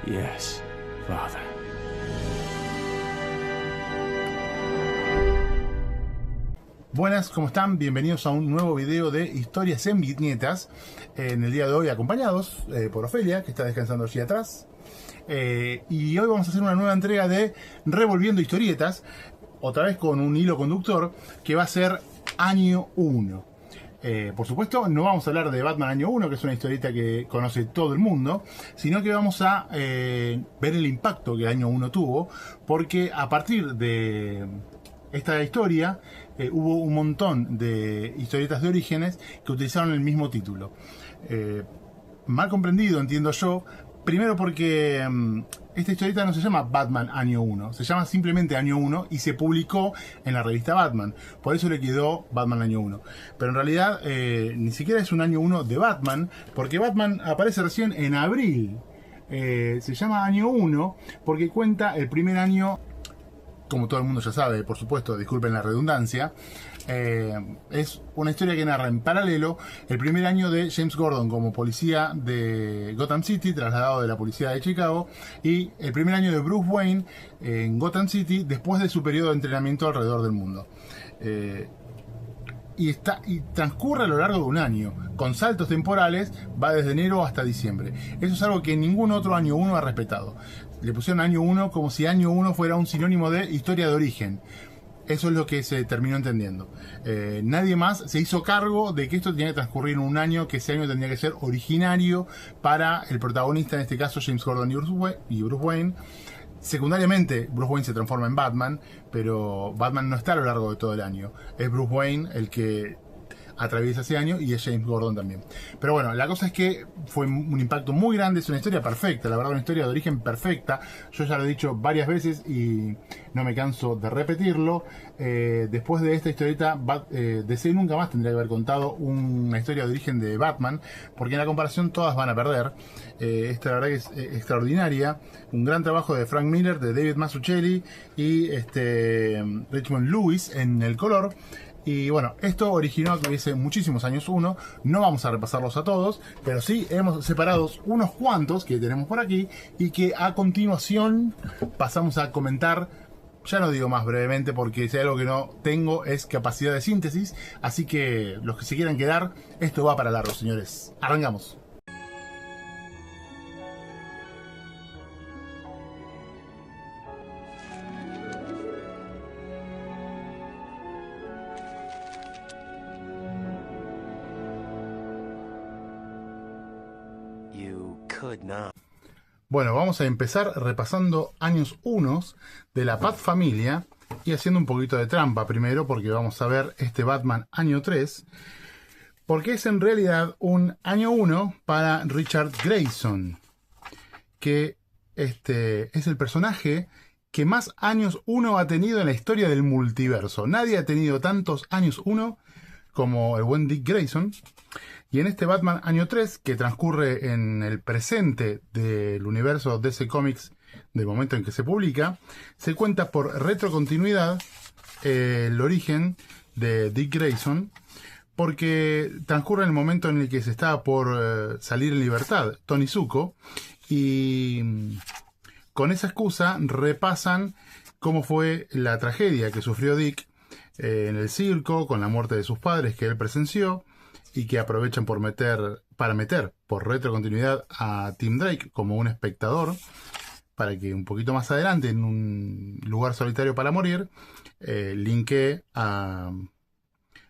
Yes, Father. Buenas, ¿cómo están? Bienvenidos a un nuevo video de Historias en Viñetas. En el día de hoy acompañados por Ofelia, que está descansando allí atrás. Y hoy vamos a hacer una nueva entrega de Revolviendo Historietas, otra vez con un hilo conductor que va a ser Año 1. Por supuesto, no vamos a hablar de Batman Año 1, que es una historieta que conoce todo el mundo, sino que vamos a ver el impacto que Año 1 tuvo, porque a partir de esta historia hubo un montón de historietas de orígenes que utilizaron el mismo título. Mal comprendido, entiendo yo. Primero porque esta historieta no se llama Batman Año 1, se llama simplemente Año 1 y se publicó en la revista Batman. Por eso le quedó Batman Año 1. Pero en realidad ni siquiera es un Año 1 de Batman, porque Batman aparece recién en abril. Se llama Año 1 porque cuenta el primer año, como todo el mundo ya sabe, por supuesto, disculpen la redundancia. Es una historia que narra en paralelo el primer año de James Gordon como policía de Gotham City, trasladado de la policía de Chicago, y el primer año de Bruce Wayne en Gotham City después de su periodo de entrenamiento alrededor del mundo. Y transcurre a lo largo de un año, con saltos temporales, va desde enero hasta diciembre. Eso es algo que ningún otro Año 1 ha respetado. Le pusieron Año 1 como si Año 1 fuera un sinónimo de historia de origen. Eso es lo que se terminó entendiendo. Nadie más se hizo cargo de que esto tenía que transcurrir en un año, que ese año tendría que ser originario para el protagonista, en este caso James Gordon y Bruce Wayne. Secundariamente, Bruce Wayne se transforma en Batman, pero Batman no está a lo largo de todo el año. Es Bruce Wayne el que atraviesa ese año y es James Gordon también. Pero bueno, la cosa es que fue un impacto muy grande, es una historia perfecta, la verdad, una historia de origen perfecta. Yo ya lo he dicho varias veces y no me canso de repetirlo. Después de esta historieta, DC nunca más tendría que haber contado una historia de origen de Batman, porque en la comparación todas van a perder. Esta la verdad que es extraordinaria, un gran trabajo de Frank Miller, de David Mazzucchelli y Richmond Lewis en el color. Y bueno, esto originó que hubiese muchísimos años 1, no vamos a repasarlos a todos, pero sí hemos separado unos cuantos que tenemos por aquí y que a continuación pasamos a comentar. Ya no digo más brevemente porque si hay algo que no tengo es capacidad de síntesis, así que los que se quieran quedar, esto va para largo, señores. Arrancamos. Bueno, vamos a empezar repasando años 1 de la Bat Familia y haciendo un poquito de trampa primero porque vamos a ver este Batman Año 3, porque es en realidad un Año 1 para Richard Grayson, que es el personaje que más años 1 ha tenido en la historia del multiverso. Nadie ha tenido tantos años 1 como el buen Dick Grayson. Y en este Batman Año 3, que transcurre en el presente del universo DC Comics del momento en que se publica, se cuenta por retrocontinuidad el origen de Dick Grayson, porque transcurre en el momento en el que se está por salir en libertad Tony Zucco, y con esa excusa repasan cómo fue la tragedia que sufrió Dick en el circo, con la muerte de sus padres que él presenció, y que aprovechan para meter por retrocontinuidad a Tim Drake como un espectador, para que un poquito más adelante, en un lugar solitario para morir, linkee a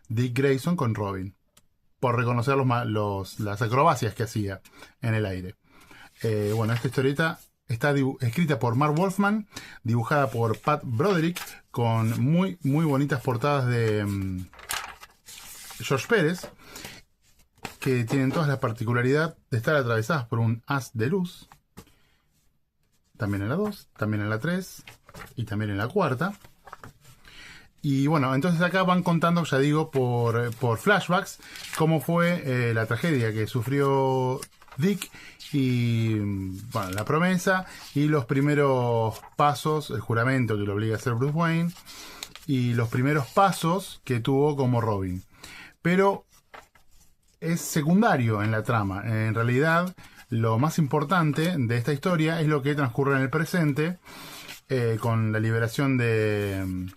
Dick Grayson con Robin, por reconocer las acrobacias que hacía en el aire. Bueno, esta historieta está escrita por Mark Wolfman, dibujada por Pat Broderick, con muy bonitas portadas de George Pérez, que tienen todas la particularidad de estar atravesadas por un haz de luz, también en la 2, también en la 3 y también en la 4. Y bueno, entonces acá van contando, ya digo, por flashbacks, cómo fue la tragedia que sufrió Dick y bueno, la promesa y los primeros pasos, el juramento que lo obliga a hacer Bruce Wayne y los primeros pasos que tuvo como Robin. Pero es secundario en la trama. En realidad, lo más importante de esta historia es lo que transcurre en el presente, con la liberación de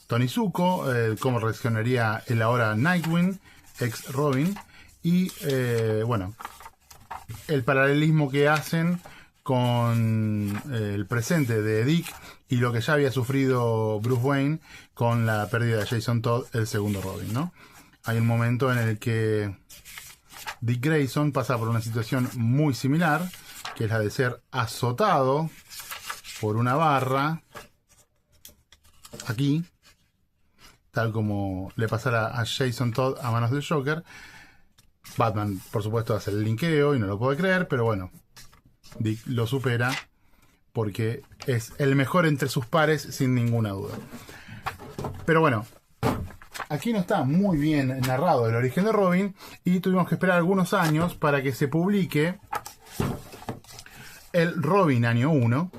Tony Zuko, cómo reaccionaría el ahora Nightwing, ex Robin, y bueno, el paralelismo que hacen con el presente de Dick y lo que ya había sufrido Bruce Wayne con la pérdida de Jason Todd, el segundo Robin, ¿no? Hay un momento en el que Dick Grayson pasa por una situación muy similar, que es la de ser azotado por una barra aquí, tal como le pasara a Jason Todd a manos del Joker. Batman, por supuesto, hace el linkeo y no lo puede creer, pero bueno, Dick lo supera porque es el mejor entre sus pares sin ninguna duda. Pero bueno, aquí no está muy bien narrado el origen de Robin y tuvimos que esperar algunos años para que se publique el Robin Año 1,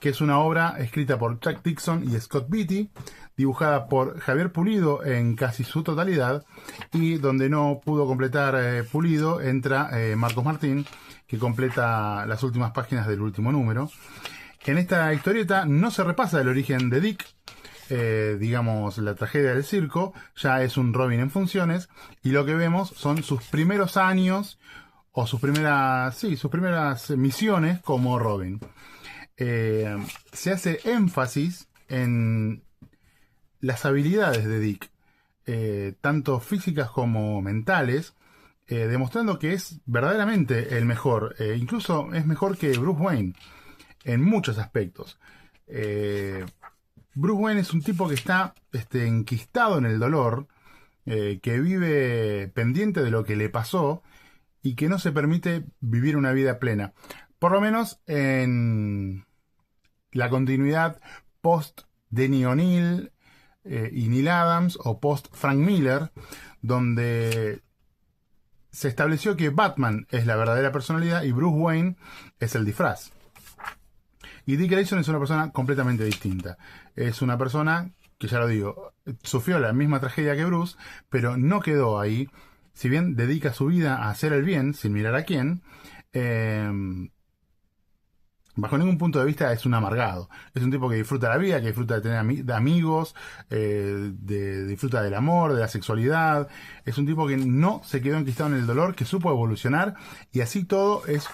que es una obra escrita por Chuck Dixon y Scott Beatty, dibujada por Javier Pulido en casi su totalidad, y donde no pudo completar Pulido, entra Marcos Martín, que completa las últimas páginas del último número. En esta historieta no se repasa el origen de Dick, digamos, la tragedia del circo, ya es un Robin en funciones, y lo que vemos son sus primeros años, o sus primeras misiones como Robin. Se hace énfasis en las habilidades de Dick, tanto físicas como mentales, demostrando que es verdaderamente el mejor, incluso es mejor que Bruce Wayne en muchos aspectos. Bruce Wayne es un tipo que está enquistado en el dolor, que vive pendiente de lo que le pasó y que no se permite vivir una vida plena, por lo menos en la continuidad post Denny O'Neil y Neil Adams, o post Frank Miller, donde se estableció que Batman es la verdadera personalidad y Bruce Wayne es el disfraz. Y Dick Grayson es una persona completamente distinta. Es una persona que, ya lo digo, sufrió la misma tragedia que Bruce, pero no quedó ahí. Si bien dedica su vida a hacer el bien, sin mirar a quién, bajo ningún punto de vista es un amargado. Es un tipo que disfruta la vida, que disfruta de tener de amigos, disfruta del amor, de la sexualidad. Es un tipo que no se quedó enquistado en el dolor, que supo evolucionar, y así todo es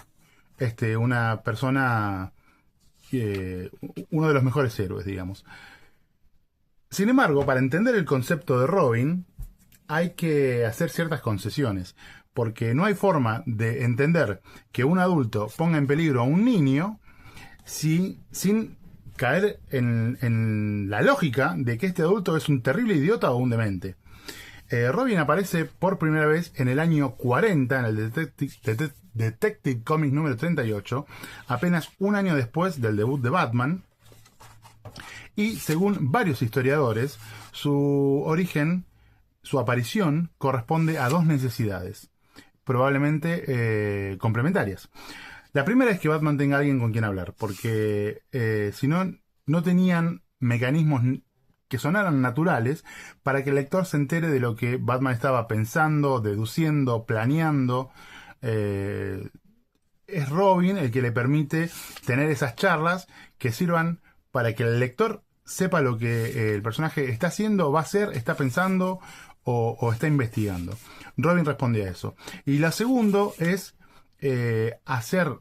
una persona, uno de los mejores héroes, digamos. Sin embargo, para entender el concepto de Robin, hay que hacer ciertas concesiones, porque no hay forma de entender que un adulto ponga en peligro a un niño sin caer en la lógica de que este adulto es un terrible idiota o un demente. Robin aparece por primera vez en el año 40 en el Detective Comics número 38, apenas un año después del debut de Batman, y según varios historiadores, su origen, su aparición, corresponde a dos necesidades, probablemente complementarias. La primera es que Batman tenga alguien con quien hablar, porque si no, no tenían mecanismos que sonaran naturales para que el lector se entere de lo que Batman estaba pensando, deduciendo, planeando. Es Robin el que le permite tener esas charlas que sirvan para que el lector sepa lo que el personaje está haciendo, va a hacer, está pensando o está investigando. Robin responde a eso. Y la segunda es hacer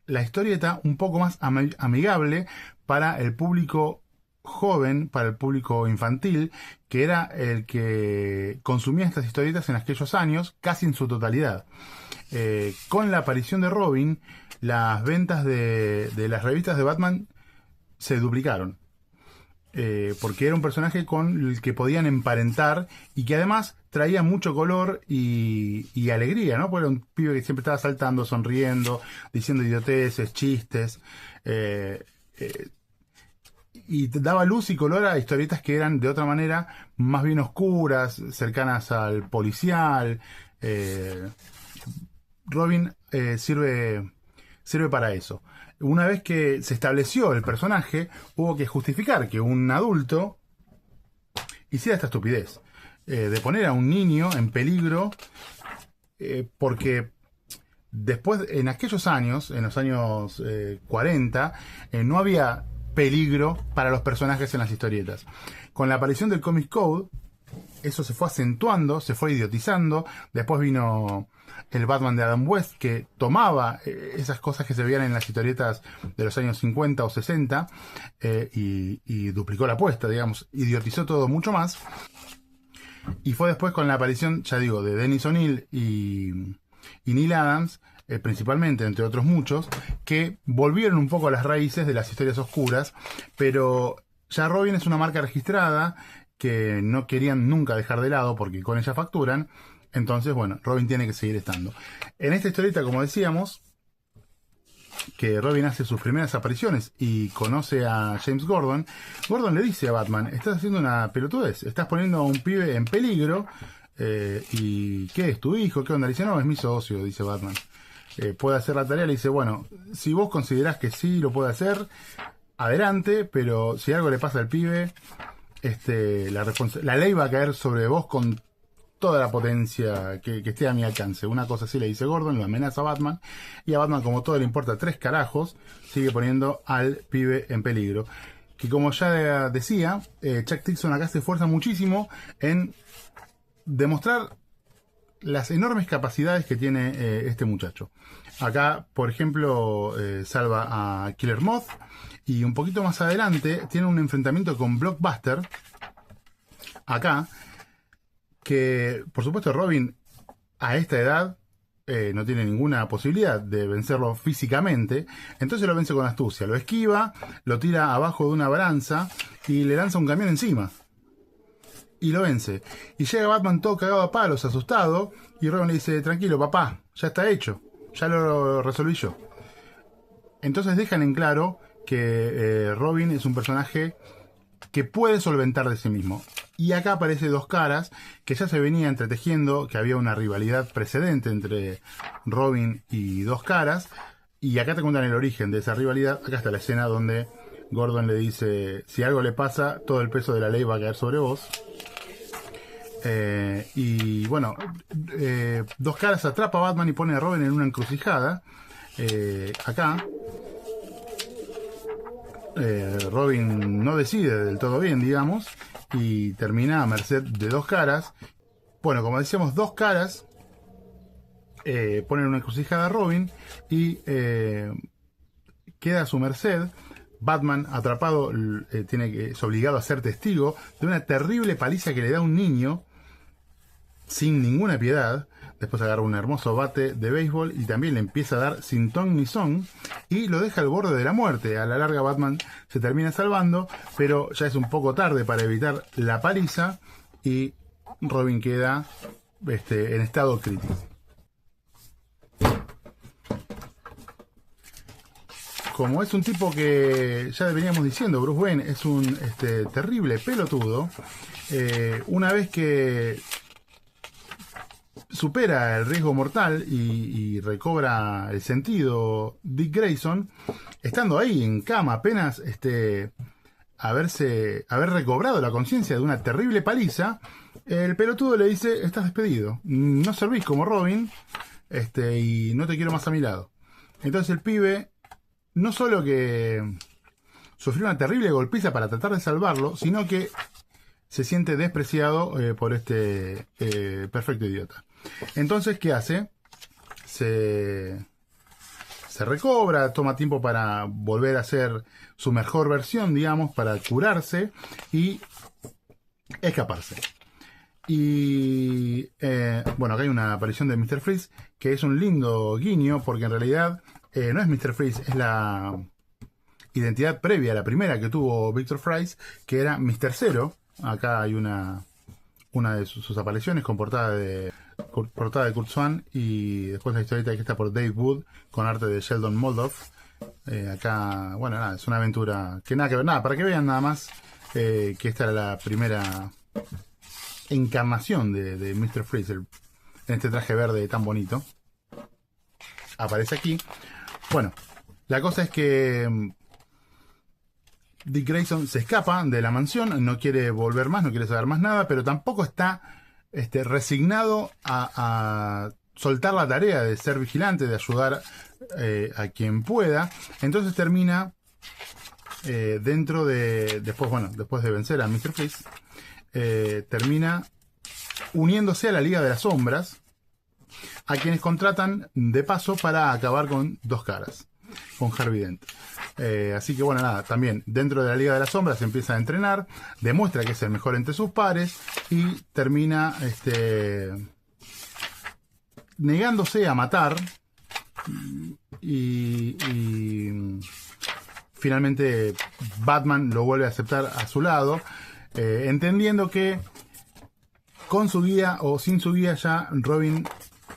la historieta un poco más amigable para el público joven, para el público infantil, que era el que consumía estas historietas en aquellos años, casi en su totalidad. Con la aparición de Robin, las ventas de las revistas de Batman se duplicaron. porque era un personaje con el que podían emparentar y que además traía mucho color y alegría, ¿no? Porque era un pibe que siempre estaba saltando, sonriendo, diciendo idioteces, chistes, y daba luz y color a historietas que eran de otra manera más bien oscuras, cercanas al policial. Robin sirve para eso. Una vez que se estableció el personaje, hubo que justificar que un adulto hiciera esta estupidez. De poner a un niño en peligro, porque después, en aquellos años, en los años 40, no había peligro para los personajes en las historietas. Con la aparición del Comics Code, eso se fue acentuando, se fue idiotizando. Después vino el Batman de Adam West, que tomaba esas cosas que se veían en las historietas de los años 50 o 60 y duplicó la apuesta, digamos, idiotizó todo mucho más. Y fue después con la aparición, ya digo, de Dennis O'Neil y Neil Adams, principalmente, entre otros muchos, que volvieron un poco a las raíces de las historias oscuras, pero ya Robin es una marca registrada que no querían nunca dejar de lado porque con ella facturan. Entonces, bueno, Robin tiene que seguir estando. En esta historieta, como decíamos, que Robin hace sus primeras apariciones y conoce a James Gordon, Gordon le dice a Batman: estás haciendo una pelotudez, estás poniendo a un pibe en peligro, y ¿qué es tu hijo? ¿Qué onda? Le dice: no, es mi socio, dice Batman. Puede hacer la tarea. Le dice: bueno, si vos considerás que sí lo puede hacer, adelante, pero si algo le pasa al pibe, la ley va a caer sobre vos con toda la potencia que esté a mi alcance. Una cosa así le dice Gordon, lo amenaza a Batman, y a Batman, como todo le importa 3 carajos, sigue poniendo al pibe en peligro. Que, como ya decía, Chuck Dixon acá se esfuerza muchísimo en demostrar las enormes capacidades que tiene este muchacho. Acá, por ejemplo, salva a Killer Moth, y un poquito más adelante tiene un enfrentamiento con Blockbuster, acá, que por supuesto Robin a esta edad no tiene ninguna posibilidad de vencerlo físicamente, entonces lo vence con astucia, lo esquiva, lo tira abajo de una balanza y le lanza un camión encima y lo vence. Y llega Batman todo cagado a palos, asustado, y Robin le dice: tranquilo papá, ya está hecho, ya lo resolví yo. Entonces dejan en claro que Robin es un personaje que puede solventar de sí mismo. Y acá aparece Dos Caras, que ya se venía entretejiendo, que había una rivalidad precedente entre Robin y Dos Caras, y acá te cuentan el origen de esa rivalidad. Acá está la escena donde Gordon le dice: si algo le pasa, todo el peso de la ley va a caer sobre vos. Y bueno, Dos Caras atrapa a Batman y pone a Robin en una encrucijada. Acá Robin no decide del todo bien, digamos, y termina a merced de Dos Caras. Bueno, como decíamos, Dos Caras ponen una encrucijada a Robin y queda a su merced. Batman, atrapado, es obligado a ser testigo de una terrible paliza que le da un niño sin ninguna piedad. Después agarra un hermoso bate de béisbol y también le empieza a dar sin ton ni son y lo deja al borde de la muerte. A la larga Batman se termina salvando, pero ya es un poco tarde para evitar la paliza y Robin queda en estado crítico. Como es un tipo que, ya veníamos diciendo, Bruce Wayne es un terrible pelotudo, una vez que supera el riesgo mortal y recobra el sentido Dick Grayson, estando ahí en cama, apenas haber recobrado la conciencia de una terrible paliza, el pelotudo le dice: estás despedido, no servís como Robin, y no te quiero más a mi lado. Entonces el pibe no solo que sufrió una terrible golpiza para tratar de salvarlo, sino que se siente despreciado por este perfecto idiota. Entonces, ¿qué hace? Se recobra, toma tiempo para volver a ser su mejor versión, digamos, para curarse y escaparse. Y bueno, acá hay una aparición de Mr. Freeze, que es un lindo guiño, porque en realidad no es Mr. Freeze, es la identidad previa a la primera que tuvo Victor Fries, que era Mr. Zero. Acá hay una de sus apariciones con portada de Kurt Swan, y después la historieta que está por Dave Wood con arte de Sheldon Moldoff. Acá, bueno, nada, es una aventura que nada que ver, nada, para que vean nada más que esta era la primera encarnación de Mr. Freeze en este traje verde tan bonito. Aparece aquí. Bueno, la cosa es que Dick Grayson se escapa de la mansión, no quiere volver más, no quiere saber más nada, pero tampoco está resignado a soltar la tarea de ser vigilante, de ayudar a quien pueda. Entonces termina después de vencer a Mr. Freeze, termina uniéndose a la Liga de las Sombras, a quienes contratan de paso para acabar con Dos Caras, con Harvey Dent. Así que bueno, nada, también dentro de la Liga de las Sombras se empieza a entrenar, demuestra que es el mejor entre sus pares y termina negándose a matar y finalmente Batman lo vuelve a aceptar a su lado, entendiendo que con su guía o sin su guía ya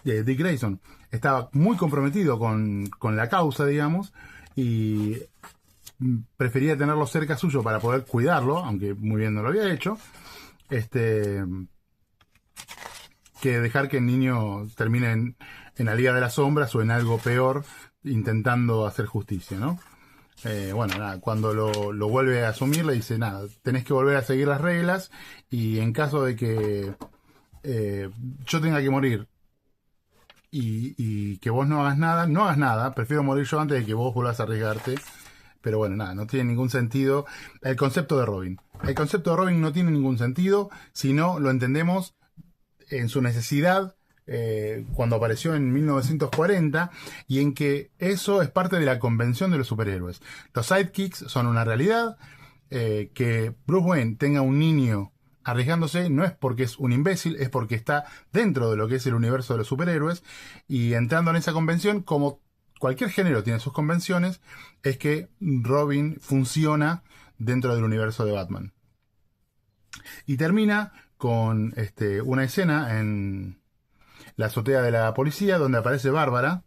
Dick Grayson estaba muy comprometido con la causa, digamos, y prefería tenerlo cerca suyo para poder cuidarlo, aunque muy bien no lo había hecho, que dejar que el niño termine en la Liga de las Sombras o en algo peor, intentando hacer justicia, ¿no? Bueno, nada, cuando lo vuelve a asumir, le dice, nada, tenés que volver a seguir las reglas, y en caso de que yo tenga que morir y que vos no hagas nada, prefiero morir yo antes de que vos vuelvas a arriesgarte. Pero bueno, nada, no tiene ningún sentido el concepto de Robin. El concepto de Robin no tiene ningún sentido si no lo entendemos en su necesidad cuando apareció en 1940, y en que eso es parte de la convención de los superhéroes. Los sidekicks son una realidad. Que Bruce Wayne tenga un niño arriesgándose no es porque es un imbécil, es porque está dentro de lo que es el universo de los superhéroes, y entrando en esa convención, como cualquier género tiene sus convenciones, es que Robin funciona dentro del universo de Batman. Y termina con una escena en la azotea de la policía donde aparece Bárbara.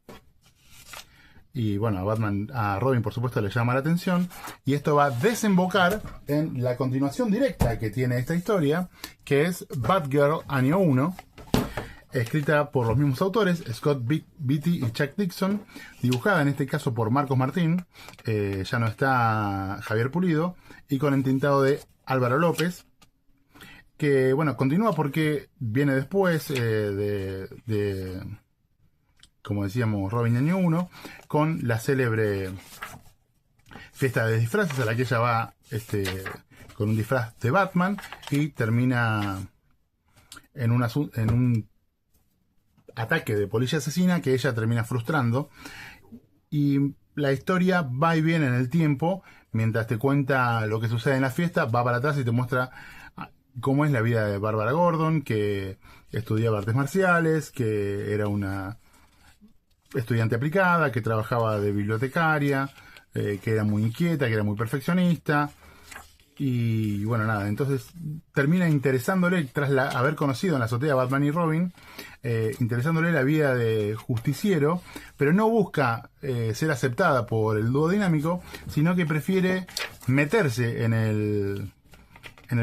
Y bueno, a Robin por supuesto le llama la atención, y esto va a desembocar en la continuación directa que tiene esta historia, que es Batgirl Año 1, escrita por los mismos autores, Scott Beatty y Chuck Dixon, dibujada en este caso por Marcos Martín, ya no está Javier Pulido, y con entintado de Álvaro López, que bueno, continúa porque viene después como decíamos, Robin Año 1, con la célebre fiesta de disfraces a la que ella va con un disfraz de Batman, y termina en un ataque de policía asesina que ella termina frustrando. Y la historia va y viene en el tiempo, mientras te cuenta lo que sucede en la fiesta, va para atrás y te muestra cómo es la vida de Bárbara Gordon, que estudiaba artes marciales, que era una estudiante aplicada, que trabajaba de bibliotecaria, que era muy inquieta, que era muy perfeccionista. Y bueno, nada, entonces termina interesándole, tras haber conocido en la azotea a Batman y Robin, interesándole la vida de justiciero, pero no busca ser aceptada por el dúo dinámico, sino que prefiere meterse en el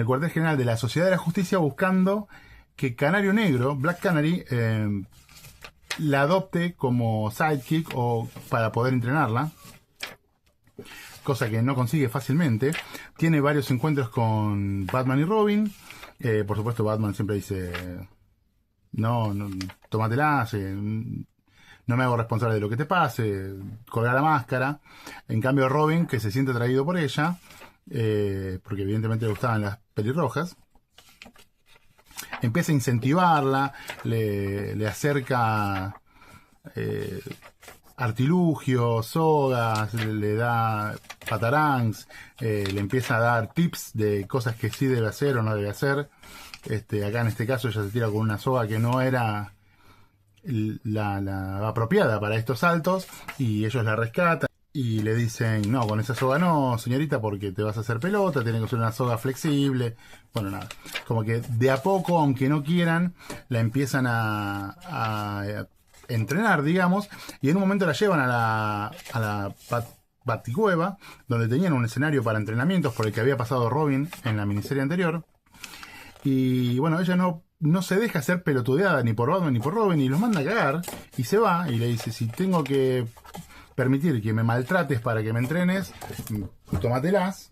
cuartel general de la Sociedad de la Justicia, buscando que Canario Negro, Black Canary, la adopte como sidekick o para poder entrenarla, cosa que no consigue fácilmente. Tiene varios encuentros con Batman y Robin. Por supuesto, Batman siempre dice, no tómatela, no me hago responsable de lo que te pase, colga la máscara. En cambio, Robin, que se siente atraído por ella, porque evidentemente le gustaban las pelirrojas, empieza a incentivarla, le acerca artilugios, sogas, le da patarangs, le empieza a dar tips de cosas que sí debe hacer o no debe hacer. Acá en este caso ella se tira con una soga que no era la apropiada para estos saltos, y ellos la rescatan. Y le dicen, no, con esa soga no, señorita, porque te vas a hacer pelota, tiene que ser una soga flexible. Bueno, nada, como que de a poco, aunque no quieran, la empiezan a entrenar, digamos, y en un momento la llevan a la Baticueva, donde tenían un escenario para entrenamientos por el que había pasado Robin en la miniserie anterior. Y bueno, ella no se deja ser pelotudeada ni por Batman ni por Robin, y los manda a cagar, y se va, y le dice, si tengo que permitir que me maltrates para que me entrenes, tómatelas.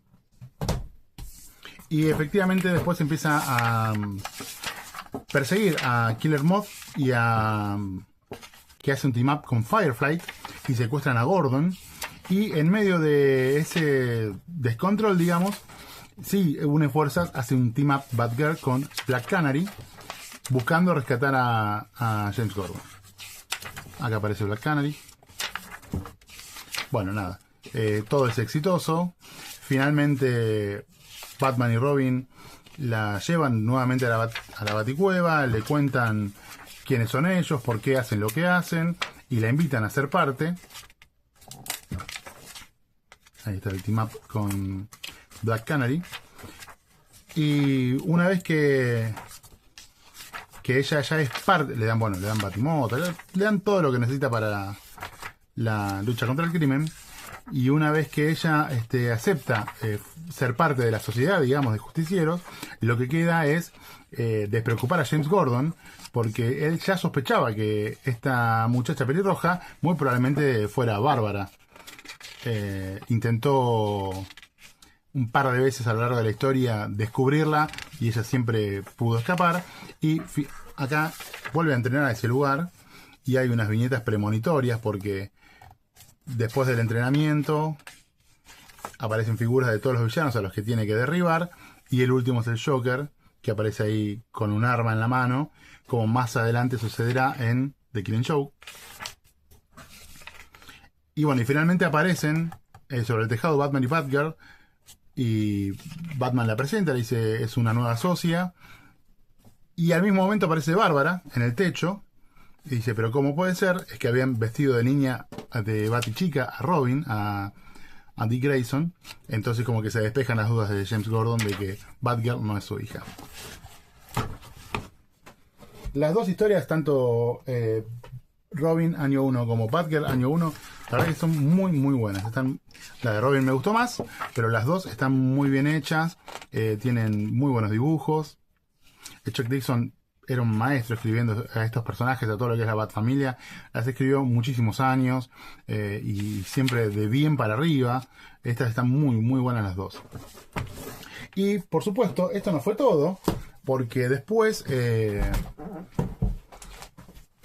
Y efectivamente después empieza a perseguir a Killer Moth y que hace un team up con Firefly y secuestran a Gordon. Y en medio de ese descontrol, digamos, sí une fuerzas, hace un team up Batgirl con Black Canary, buscando rescatar a James Gordon. Acá aparece Black Canary. Bueno, nada, todo es exitoso. Finalmente Batman y Robin la llevan nuevamente a la Baticueva, le cuentan quiénes son ellos, por qué hacen lo que hacen, y la invitan a ser parte. Ahí está el team up con Black Canary. Y una vez que ella ya es parte, le dan Batimoto, le dan todo lo que necesita para la lucha contra el crimen. Y una vez que ella acepta ser parte de la sociedad, digamos, de justicieros, lo que queda es despreocupar a James Gordon, porque él ya sospechaba que esta muchacha pelirroja muy probablemente fuera Bárbara. Intentó un par de veces a lo largo de la historia descubrirla, y ella siempre pudo escapar. Y acá vuelve a entrenar a ese lugar, y hay unas viñetas premonitorias, porque después del entrenamiento aparecen figuras de todos los villanos a los que tiene que derribar, y el último es el Joker, que aparece ahí con un arma en la mano, como más adelante sucederá en The Killing Joke. Y bueno, y finalmente aparecen sobre el tejado Batman y Batgirl, y Batman la presenta, le dice es una nueva socia, y al mismo momento aparece Bárbara en el techo. Y dice, pero ¿cómo puede ser? Es que habían vestido de niña, de Batichica, a Robin, a Dick Grayson. Entonces como que se despejan las dudas de James Gordon de que Batgirl no es su hija. Las dos historias, tanto Robin año 1 como Batgirl año 1, la verdad que son muy muy buenas. La de Robin me gustó más, pero las dos están muy bien hechas, tienen muy buenos dibujos. Chuck Dixon era un maestro escribiendo a estos personajes, a todo lo que es la Batfamilia. Las escribió muchísimos años, y siempre de bien para arriba. Estas están muy muy buenas las dos. Y por supuesto, esto no fue todo, porque después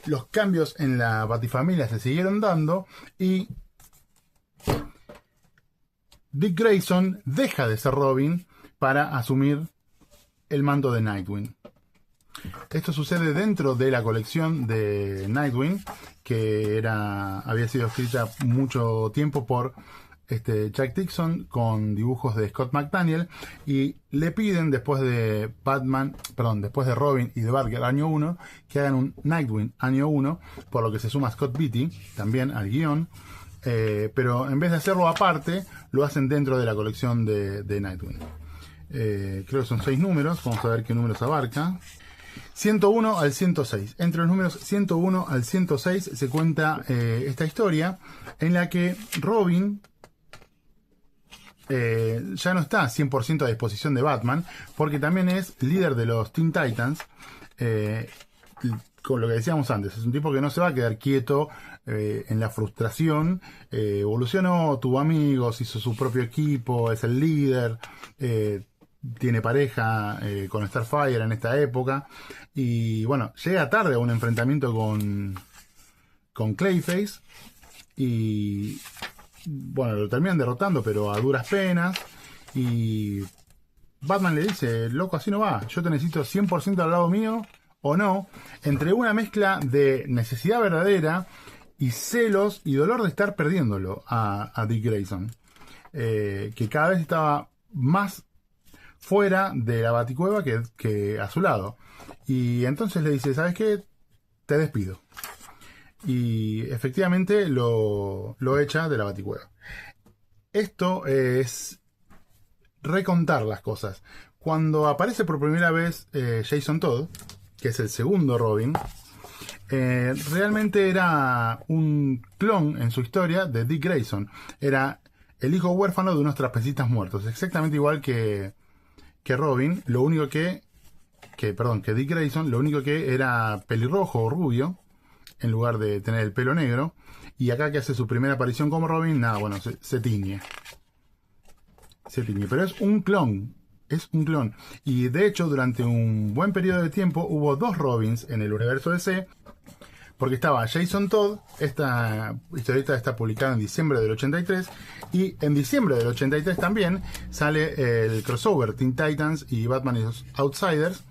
los cambios en la Batifamilia se siguieron dando, y Dick Grayson deja de ser Robin para asumir el mando de Nightwing. Esto sucede dentro de la colección de Nightwing, que había sido escrita mucho tiempo por Chuck Dixon con dibujos de Scott McDaniel, y le piden después de Robin y de Batgirl año 1 que hagan un Nightwing año 1, por lo que se suma Scott Beatty también al guión, pero en vez de hacerlo aparte, lo hacen dentro de la colección de Nightwing. Creo que son 6 números, vamos a ver qué números abarca. 101 al 106. Entre los números 101 al 106 se cuenta esta historia en la que Robin ya no está 100% a disposición de Batman, porque también es líder de los Teen Titans, con lo que decíamos antes. Es un tipo que no se va a quedar quieto en la frustración. Evolucionó, tuvo amigos, hizo su propio equipo, es el líder, tiene pareja con Starfire en esta época, y bueno, llega tarde a un enfrentamiento con Clayface, y bueno, lo terminan derrotando, pero a duras penas. Y Batman le dice, loco, así no va, yo te necesito 100% al lado mío, o no, entre una mezcla de necesidad verdadera y celos y dolor de estar perdiéndolo a Dick Grayson, que cada vez estaba más fuera de la Baticueva que a su lado. Y entonces le dice, ¿sabes qué? Te despido. y efectivamente lo echa de la Baticueva. Esto es recontar las cosas. Cuando aparece por primera vez Jason Todd, que es el segundo Robin, realmente era un clon en su historia de Dick Grayson. Era el hijo huérfano de unos trapecistas muertos, exactamente igual que Robin, lo único que Dick Grayson, lo único que era pelirrojo o rubio, en lugar de tener el pelo negro. Y acá que hace su primera aparición como Robin, nada, bueno, se tiñe. Se tiñe, pero es un clon. Es un clon. Y de hecho, durante un buen periodo de tiempo, hubo dos Robins en el universo DC. Porque estaba Jason Todd, esta historieta está publicada en diciembre del 83, y en diciembre del 83 también sale el crossover Teen Titans y Batman y los Outsiders,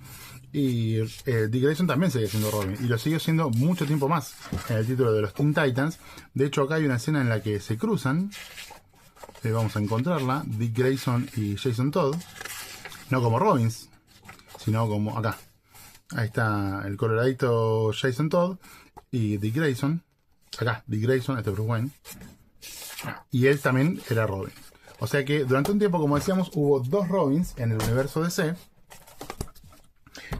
y Dick Grayson también sigue siendo Robin, y lo sigue siendo mucho tiempo más en el título de los Teen Titans. De hecho, acá hay una escena en la que se cruzan, vamos a encontrarla, Dick Grayson y Jason Todd, no como Robins, sino como acá. Ahí está el coloradito Jason Todd y Dick Grayson. Acá, Dick Grayson, este es Bruce Wayne. Y él también era Robin. O sea que durante un tiempo, como decíamos, hubo dos Robins en el universo DC.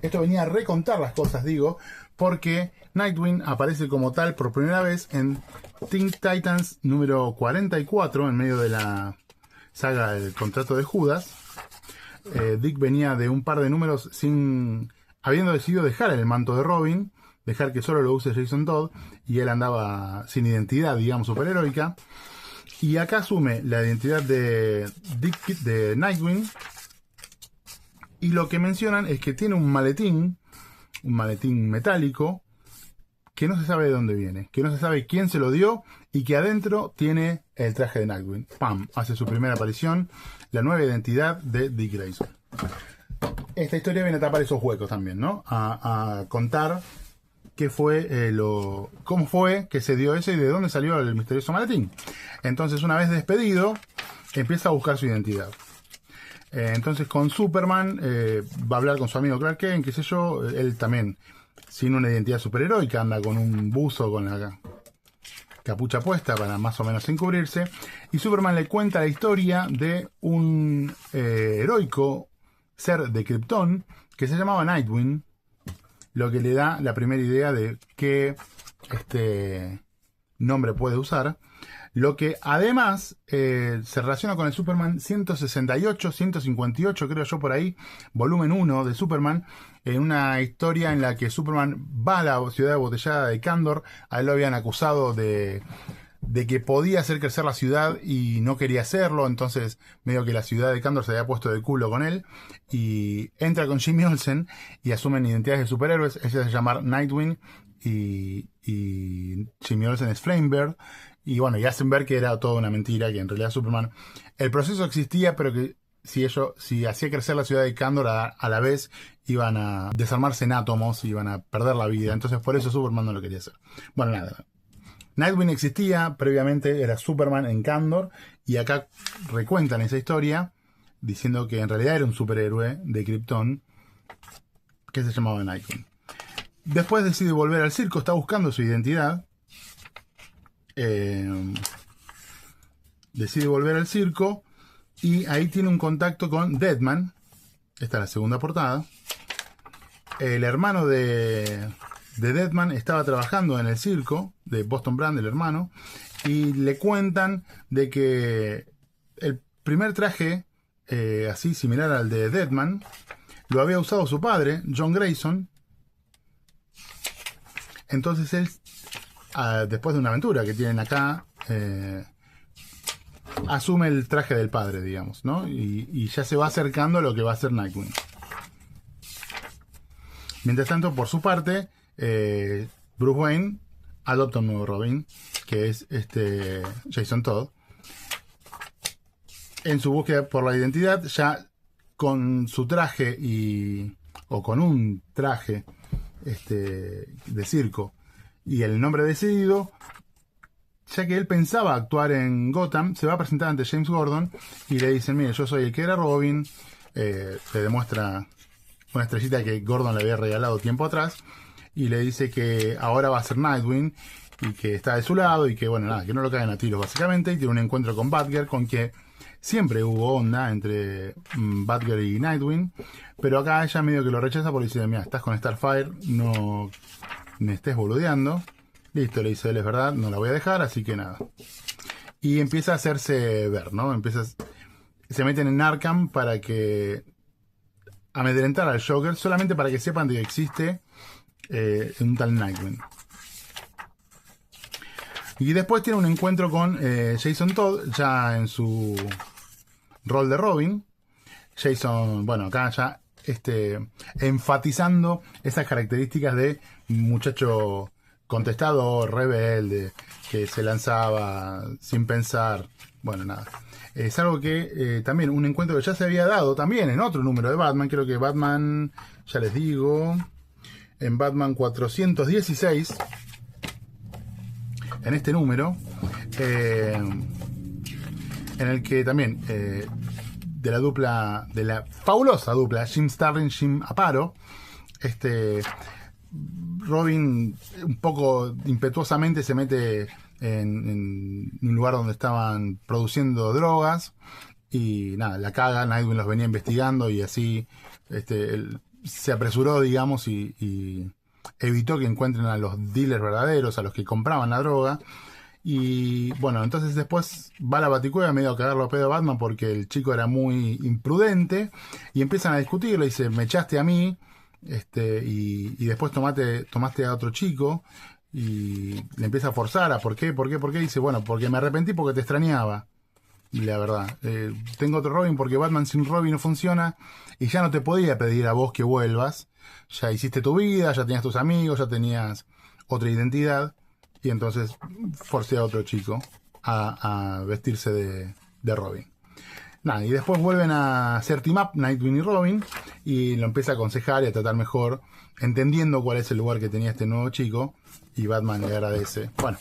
Esto venía a recontar las cosas, digo, porque Nightwing aparece como tal por primera vez en Teen Titans número 44, en medio de la saga del contrato de Judas. Dick venía de un par de números habiendo decidido dejar el manto de Robin, dejar que solo lo use Jason Todd, y él andaba sin identidad, digamos, superheroica. Y acá asume la identidad de Nightwing, y lo que mencionan es que tiene un maletín metálico, que no se sabe de dónde viene, que no se sabe quién se lo dio, y que adentro tiene el traje de Nightwing. ¡Pam! Hace su primera aparición, la nueva identidad de Dick Grayson. Esta historia viene a tapar esos huecos también, ¿no? A contar qué fue cómo fue que se dio eso y de dónde salió el misterioso maletín. Entonces, una vez despedido, empieza a buscar su identidad. Entonces, con Superman va a hablar con su amigo Clark Kent, qué sé yo. Él también, sin una identidad superheroica, anda con un buzo con la capucha puesta para más o menos encubrirse. Y Superman le cuenta la historia de un heroico ser de Krypton que se llamaba Nightwing, lo que le da la primera idea de qué nombre puede usar, lo que además se relaciona con el Superman 168, 158, creo yo por ahí, volumen 1 de Superman, en una historia en la que Superman va a la ciudad embotellada de Kandor. A él lo habían acusado de que podía hacer crecer la ciudad y no quería hacerlo, entonces medio que la ciudad de Kandor se había puesto de culo con él, y entra con Jimmy Olsen y asumen identidades de superhéroes. Ella se hace llamar Nightwing y Jimmy Olsen es Flamebird, y bueno, y hacen ver que era toda una mentira, que en realidad Superman, el proceso existía, pero que si hacía crecer la ciudad de Kandor, a la vez iban a desarmarse en átomos, iban a perder la vida, entonces por eso Superman no lo quería hacer. Bueno, nada, Nightwing existía, previamente era Superman en Kandor, y acá recuentan esa historia diciendo que en realidad era un superhéroe de Krypton que se llamaba Nightwing. Después decide volver al circo, está buscando su identidad. Decide volver al circo y ahí tiene un contacto con Deadman. Esta es la segunda portada. El hermano de Deadman estaba trabajando en el circo de Boston Brand, el hermano, y le cuentan de que el primer traje así similar al de Deadman lo había usado su padre, John Grayson. Entonces él, después de una aventura que tienen acá, asume el traje del padre, digamos, ¿no? Y ya se va acercando a lo que va a ser Nightwing. Mientras tanto, por su parte, Bruce Wayne adopta un nuevo Robin, que es Jason Todd. En su búsqueda por la identidad, ya con su traje o con un traje de circo y el nombre decidido, ya que él pensaba actuar en Gotham, se va a presentar ante James Gordon y le dicen: mire, yo soy el que era Robin. Le demuestra una estrellita que Gordon le había regalado tiempo atrás y le dice que ahora va a ser Nightwing y que está de su lado y que, bueno, nada, que no lo caen a tiros básicamente, y tiene un encuentro con Batgirl, con que siempre hubo onda entre Batgirl y Nightwing, pero acá ella medio que lo rechaza porque dice, mira, estás con Starfire, no me estés boludeando. Listo, le dice él, es verdad, no la voy a dejar, así que nada. Y empieza a hacerse ver, ¿no? Se meten en Arkham para que amedrentar al Joker, solamente para que sepan de que existe un tal Nightwing. Y después tiene un encuentro con Jason Todd, ya en su rol de Robin. Jason, bueno, acá ya enfatizando esas características de muchacho contestador, rebelde, que se lanzaba sin pensar. Bueno, nada. Es algo que también, un encuentro que ya se había dado también en otro número de Batman. Creo que Batman, ya les digo, en Batman 416, en este número, en el que también de la fabulosa dupla Jim Starlin, Jim Aparo, Robin un poco impetuosamente se mete en un lugar donde estaban produciendo drogas y nada, la caga. Nightwing los venía investigando y así él se apresuró, digamos, y evitó que encuentren a los dealers verdaderos, a los que compraban la droga. Y bueno, entonces después va a la Baticueva medio a cagarlo a pedo a Batman porque el chico era muy imprudente y empiezan a discutir. Le dice, me echaste a mí, y después tomaste a otro chico, y le empieza a forzar a ¿por qué? Dice, bueno, porque me arrepentí porque te extrañaba. Y la verdad, tengo otro Robin porque Batman sin Robin no funciona y ya no te podía pedir a vos que vuelvas. Ya hiciste tu vida, ya tenías tus amigos, ya tenías otra identidad. Y entonces forcé a otro chico a vestirse de Robin. Nada, y después vuelven a hacer team up Nightwing y Robin y lo empieza a aconsejar y a tratar mejor, entendiendo cuál es el lugar que tenía este nuevo chico, y Batman le agradece. Bueno,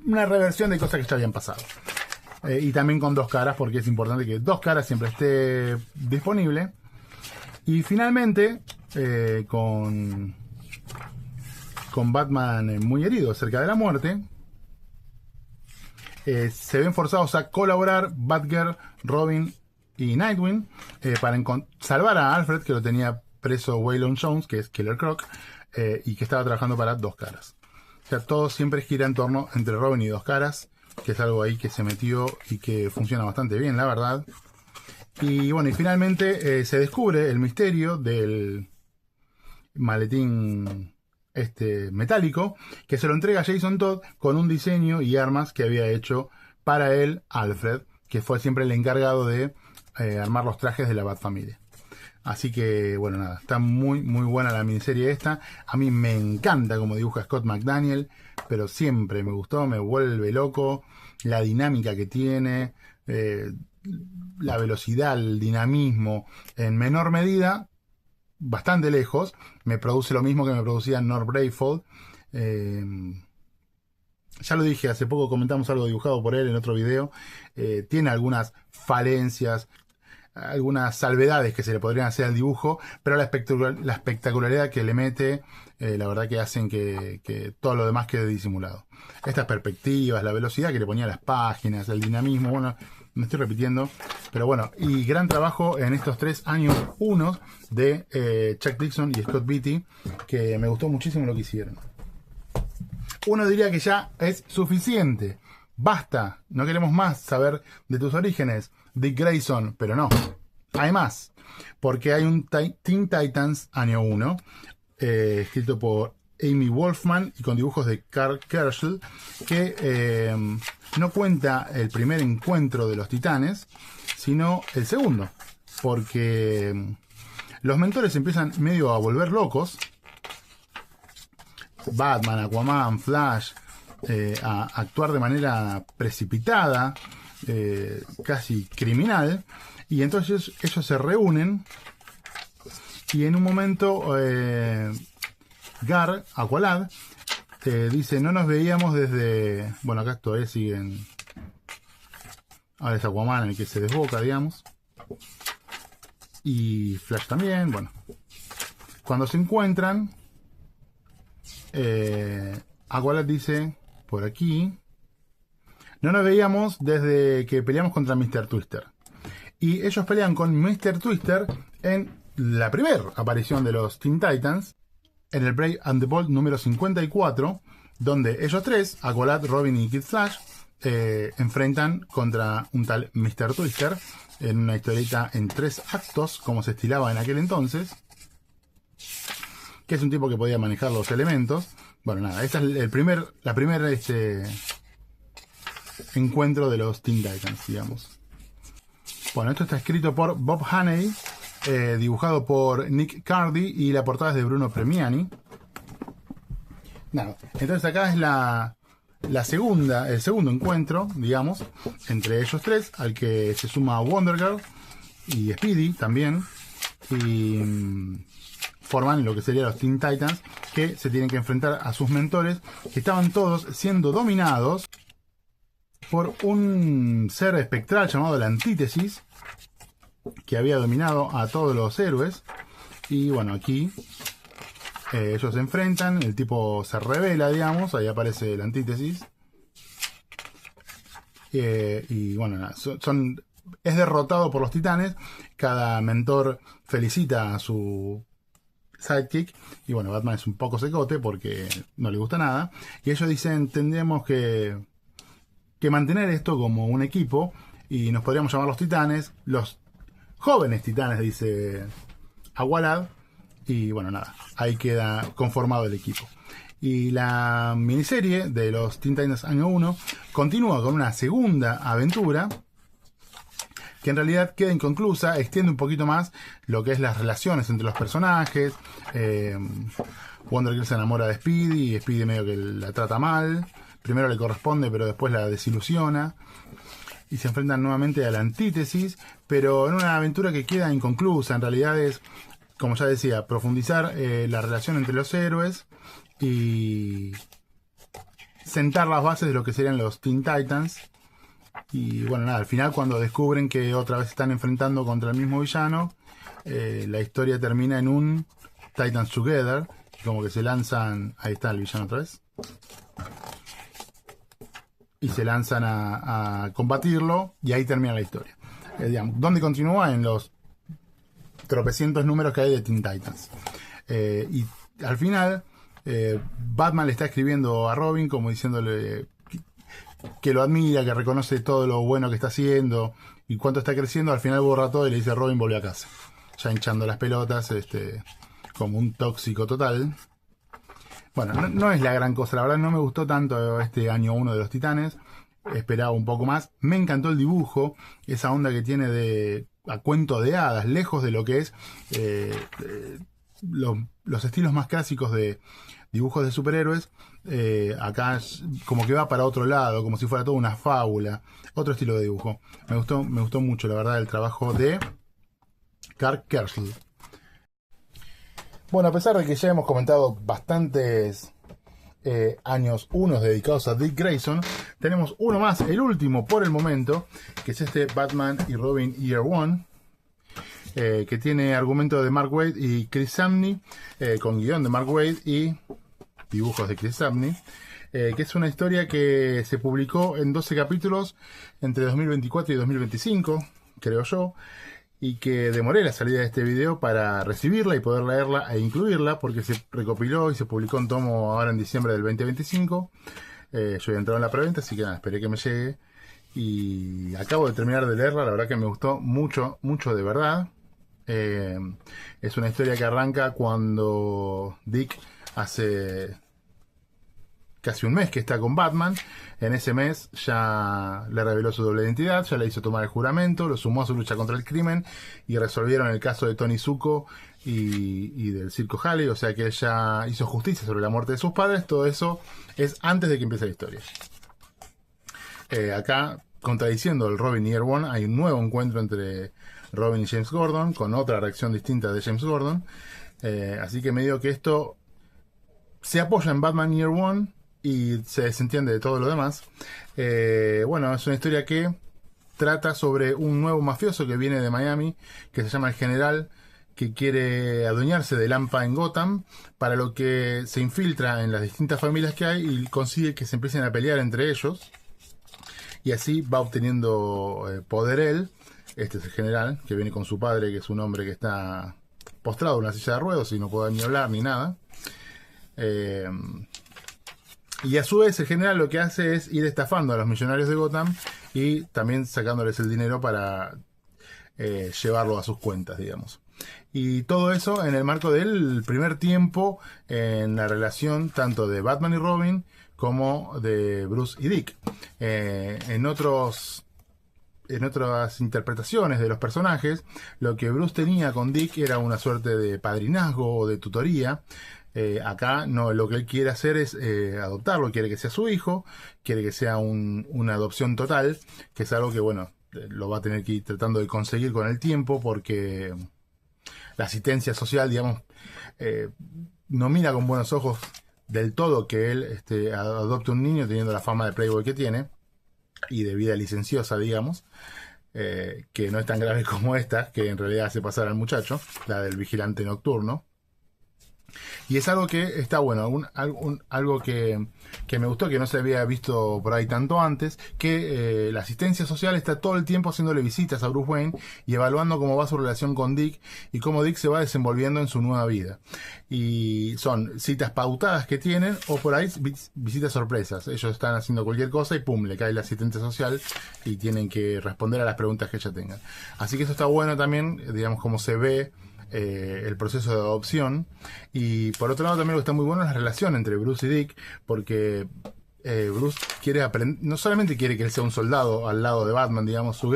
una reversión de cosas que ya habían pasado. Y también con Dos Caras, porque es importante que Dos Caras siempre esté disponible. Y finalmente, con Batman muy herido, cerca de la muerte, se ven forzados a colaborar Batgirl, Robin y Nightwing para salvar a Alfred, que lo tenía preso Waylon Jones, que es Killer Croc, y que estaba trabajando para Dos Caras. O sea, todo siempre gira en torno entre Robin y Dos Caras, que es algo ahí que se metió y que funciona bastante bien, la verdad. Y bueno, y finalmente se descubre el misterio del maletín metálico, que se lo entrega a Jason Todd con un diseño y armas que había hecho para él Alfred, que fue siempre el encargado de armar los trajes de la Batfamilia. Así que bueno, nada, está muy muy buena la miniserie esta. A mí me encanta como dibuja Scott McDaniel, pero siempre me gustó, me vuelve loco la dinámica que tiene, la velocidad, el dinamismo, en menor medida, bastante lejos, me produce lo mismo que me producía Nor Brayfold. Ya lo dije, hace poco comentamos algo dibujado por él en otro video. Tiene algunas falencias, algunas salvedades que se le podrían hacer al dibujo, pero la espectacularidad que le mete, la verdad que hacen que todo lo demás quede disimulado. Estas perspectivas, la velocidad que le ponía a las páginas, el dinamismo, bueno, me estoy repitiendo, pero bueno, y gran trabajo en estos 3 años 1 de Chuck Dixon y Scott Beatty, que me gustó muchísimo lo que hicieron. Uno diría que ya es suficiente, basta, no queremos más saber de tus orígenes, Dick Grayson, pero no, hay más, porque hay un Teen Titans año 1, escrito por Amy Wolfman y con dibujos de Karl Kerschl, que no cuenta el primer encuentro de los titanes, sino el segundo, porque los mentores empiezan medio a volver locos. Batman, Aquaman, Flash, a actuar de manera precipitada, casi criminal, y entonces ellos se reúnen y en un momento Gar, Aqualad, dice, no nos veíamos desde... Bueno, acá todavía siguen... Ahora es Aquaman el que se desboca, digamos. Y Flash también, bueno. Cuando se encuentran, Aqualad dice por aquí: no nos veíamos desde que peleamos contra Mr. Twister. Y ellos pelean con Mr. Twister en la primera aparición de los Teen Titans, en el Brave and the Bold número 54, donde ellos tres, Aqualad, Robin y Kid Flash, enfrentan contra un tal Mr. Twister en una historieta en 3 actos, como se estilaba en aquel entonces, que es un tipo que podía manejar los elementos. Bueno, nada, este es la primera encuentro de los Teen Titans, digamos. Bueno, esto está escrito por Bob Haney, dibujado por Nick Cardy, y la portada es de Bruno Premiani. Nada, entonces acá es el segundo encuentro, digamos, entre ellos tres, al que se suma Wonder Girl y Speedy también, y forman lo que serían los Teen Titans, que se tienen que enfrentar a sus mentores, que estaban todos siendo dominados por un ser espectral llamado la Antítesis, que había dominado a todos los héroes. Y bueno, aquí ellos se enfrentan, el tipo se revela, digamos, ahí aparece la Antítesis. Y bueno, nada, es derrotado por los titanes. Cada mentor felicita a su sidekick, y bueno, Batman es un poco secote porque no le gusta nada, y ellos dicen: tendremos que mantener esto como un equipo, y nos podríamos llamar los Titanes, los jóvenes Titanes, dice Aqualad. Y bueno, nada, ahí queda conformado el equipo. Y la miniserie de los Teen Titans año 1 continúa con una segunda aventura que en realidad queda inconclusa, extiende un poquito más lo que es las relaciones entre los personajes. Wonder Girl se enamora de Speedy, y Speedy medio que la trata mal. Primero le corresponde, pero después la desilusiona. Y se enfrentan nuevamente a la Antítesis, pero en una aventura que queda inconclusa. En realidad es, como ya decía, profundizar la relación entre los héroes y sentar las bases de lo que serían los Teen Titans. Y bueno, nada, al final, cuando descubren que otra vez están enfrentando contra el mismo villano, la historia termina en un Titans Together, como que se lanzan, ahí está el villano otra vez, y se lanzan a combatirlo, y ahí termina la historia. Digamos, ¿dónde continúa? En los tropecientos números que hay de Teen Titans. Y al final, Batman le está escribiendo a Robin como diciéndole que lo admira, que reconoce todo lo bueno que está haciendo y cuánto está creciendo. Al final borra todo y le dice: Robin, vuelve a casa. Ya hinchando las pelotas, como un tóxico total. Bueno, no es la gran cosa, la verdad no me gustó tanto este año 1 de los Titanes. Esperaba un poco más. Me encantó el dibujo, esa onda que tiene a cuento de hadas, lejos de lo que es los estilos más clásicos de dibujos de superhéroes. Acá como que va para otro lado, como si fuera toda una fábula, otro estilo de dibujo. Me gustó mucho, la verdad, el trabajo de Karl Kerschl. Bueno, a pesar de que ya hemos comentado bastantes años 1 dedicados a Dick Grayson, tenemos uno más, el último por el momento, que es este Batman y Robin Year One, que tiene argumento de Mark Waid y Chris Samney, con guión de Mark Waid y dibujos de Chris Samney, que es una historia que se publicó en 12 capítulos entre 2024 y 2025, creo yo, y que demoré la salida de este video para recibirla y poder leerla e incluirla, porque se recopiló y se publicó en tomo ahora en diciembre del 2025. Yo he entrado en la preventa, así que nada, esperé que me llegue, y acabo de terminar de leerla. La verdad que me gustó mucho, mucho de verdad. Es una historia que arranca cuando Dick hace casi un mes que está con Batman. En ese mes ya le reveló su doble identidad, ya le hizo tomar el juramento, lo sumó a su lucha contra el crimen, y resolvieron el caso de Tony Zuko y del Circo Halley. O sea que él ya hizo justicia sobre la muerte de sus padres. Todo eso es antes de que empiece la historia. Acá, contradiciendo el Robin Year One, hay un nuevo encuentro entre Robin y James Gordon, con otra reacción distinta de James Gordon. Así que me digo que esto se apoya en Batman Year One y se desentiende de todo lo demás. Bueno, es una historia que trata sobre un nuevo mafioso que viene de Miami, que se llama El General, que quiere adueñarse del AMPA en Gotham, para lo que se infiltra en las distintas familias que hay y consigue que se empiecen a pelear entre ellos. Y así va obteniendo poder él. Este es el general, que viene con su padre, que es un hombre que está postrado en una silla de ruedas y no puede ni hablar ni nada. Y a su vez el general lo que hace es ir estafando a los millonarios de Gotham y también sacándoles el dinero para llevarlo a sus cuentas, digamos. Y todo eso en el marco del primer tiempo en la relación tanto de Batman y Robin como de Bruce y Dick. En otras interpretaciones de los personajes, lo que Bruce tenía con Dick era una suerte de padrinazgo o de tutoría. Acá no, lo que él quiere hacer es adoptarlo, quiere que sea su hijo, quiere que sea una adopción total, que es algo que, bueno, lo va a tener que ir tratando de conseguir con el tiempo, porque la asistencia social, digamos, no mira con buenos ojos del todo que él adopte un niño teniendo la fama de playboy que tiene y de vida licenciosa, digamos, que no es tan grave como esta, que en realidad hace pasar al muchacho, la del vigilante nocturno. Y es algo que está bueno, algo que me gustó, que no se había visto por ahí tanto antes, que la asistencia social está todo el tiempo haciéndole visitas a Bruce Wayne y evaluando cómo va su relación con Dick y cómo Dick se va desenvolviendo en su nueva vida. Y son citas pautadas que tienen o por ahí visitas sorpresas. Ellos están haciendo cualquier cosa y pum, le cae la asistente social y tienen que responder a las preguntas que ella tenga. Así que eso está bueno también, digamos, cómo se ve el proceso de adopción. Y por otro lado también lo que está muy bueno es la relación entre Bruce y Dick, porque Bruce quiere no solamente quiere que él sea un soldado al lado de Batman, digamos, en su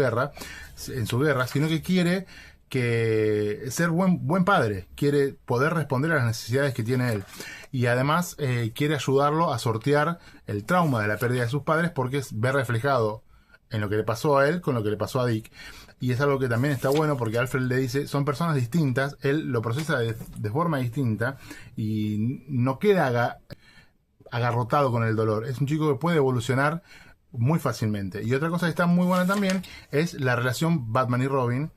guerra, sino que quiere ser buen padre, quiere poder responder a las necesidades que tiene él. Y además quiere ayudarlo a sortear el trauma de la pérdida de sus padres, porque ve reflejado en lo que le pasó a él con lo que le pasó a Dick. Y es algo que también está bueno, porque Alfred le dice, son personas distintas, él lo procesa de forma distinta y no queda agarrotado con el dolor. Es un chico que puede evolucionar muy fácilmente. Y otra cosa que está muy buena también es la relación Batman y Robin,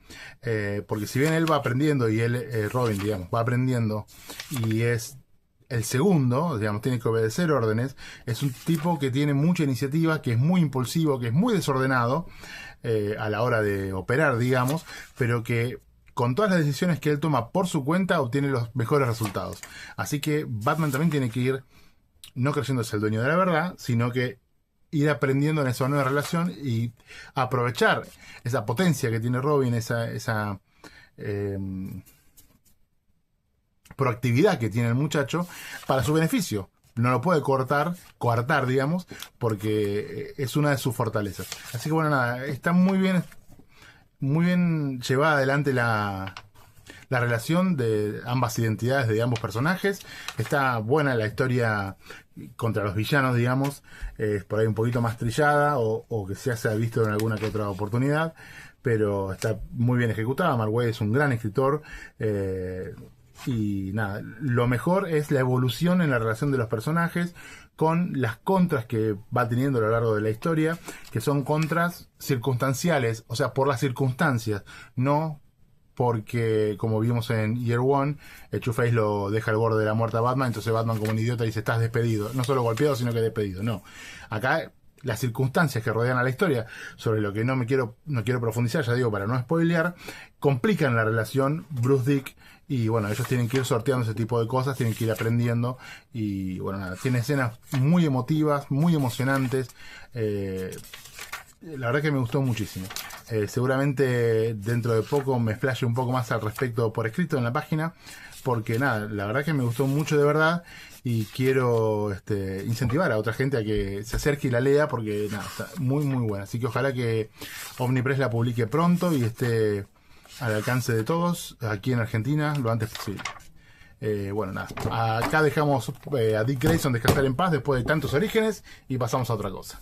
porque si bien él va aprendiendo y Robin, digamos, va aprendiendo y es el segundo, digamos, tiene que obedecer órdenes, es un tipo que tiene mucha iniciativa, que es muy impulsivo, que es muy desordenado a la hora de operar, digamos, pero que con todas las decisiones que él toma por su cuenta obtiene los mejores resultados. Así que Batman también tiene que ir no creyéndose el dueño de la verdad, sino que ir aprendiendo en esa nueva relación y aprovechar esa potencia que tiene Robin, esa proactividad que tiene el muchacho para su beneficio. No lo puede coartar, digamos, porque es una de sus fortalezas. Así que bueno, nada, está muy bien llevada adelante la relación de ambas identidades de ambos personajes. Está buena la historia contra los villanos, digamos, es por ahí un poquito más trillada o que se ha visto en alguna que otra oportunidad, pero está muy bien ejecutada. Mark Waid es un gran escritor. Y nada, lo mejor es la evolución en la relación de los personajes con las contras que va teniendo a lo largo de la historia, que son contras circunstanciales, o sea, por las circunstancias, no porque, como vimos en Year One, Two-Face lo deja al borde de la muerte a Batman, entonces Batman como un idiota dice, estás despedido, no solo golpeado, sino que despedido. No, acá las circunstancias que rodean a la historia, sobre lo que no quiero profundizar, ya digo, para no spoilear, complican la relación Bruce-Dick. Y bueno, ellos tienen que ir sorteando ese tipo de cosas, tienen que ir aprendiendo. Y bueno, nada, tiene escenas muy emotivas, muy emocionantes. La verdad que me gustó muchísimo. Seguramente dentro de poco me explaye un poco más al respecto por escrito en la página. Porque nada, la verdad que me gustó mucho de verdad. Y quiero incentivar a otra gente a que se acerque y la lea, porque nada, está muy muy buena. Así que ojalá que Omnipress la publique pronto y esté al alcance de todos aquí en Argentina lo antes posible. Bueno, nada, acá dejamos a Dick Grayson descansar en paz después de tantos orígenes y pasamos a otra cosa.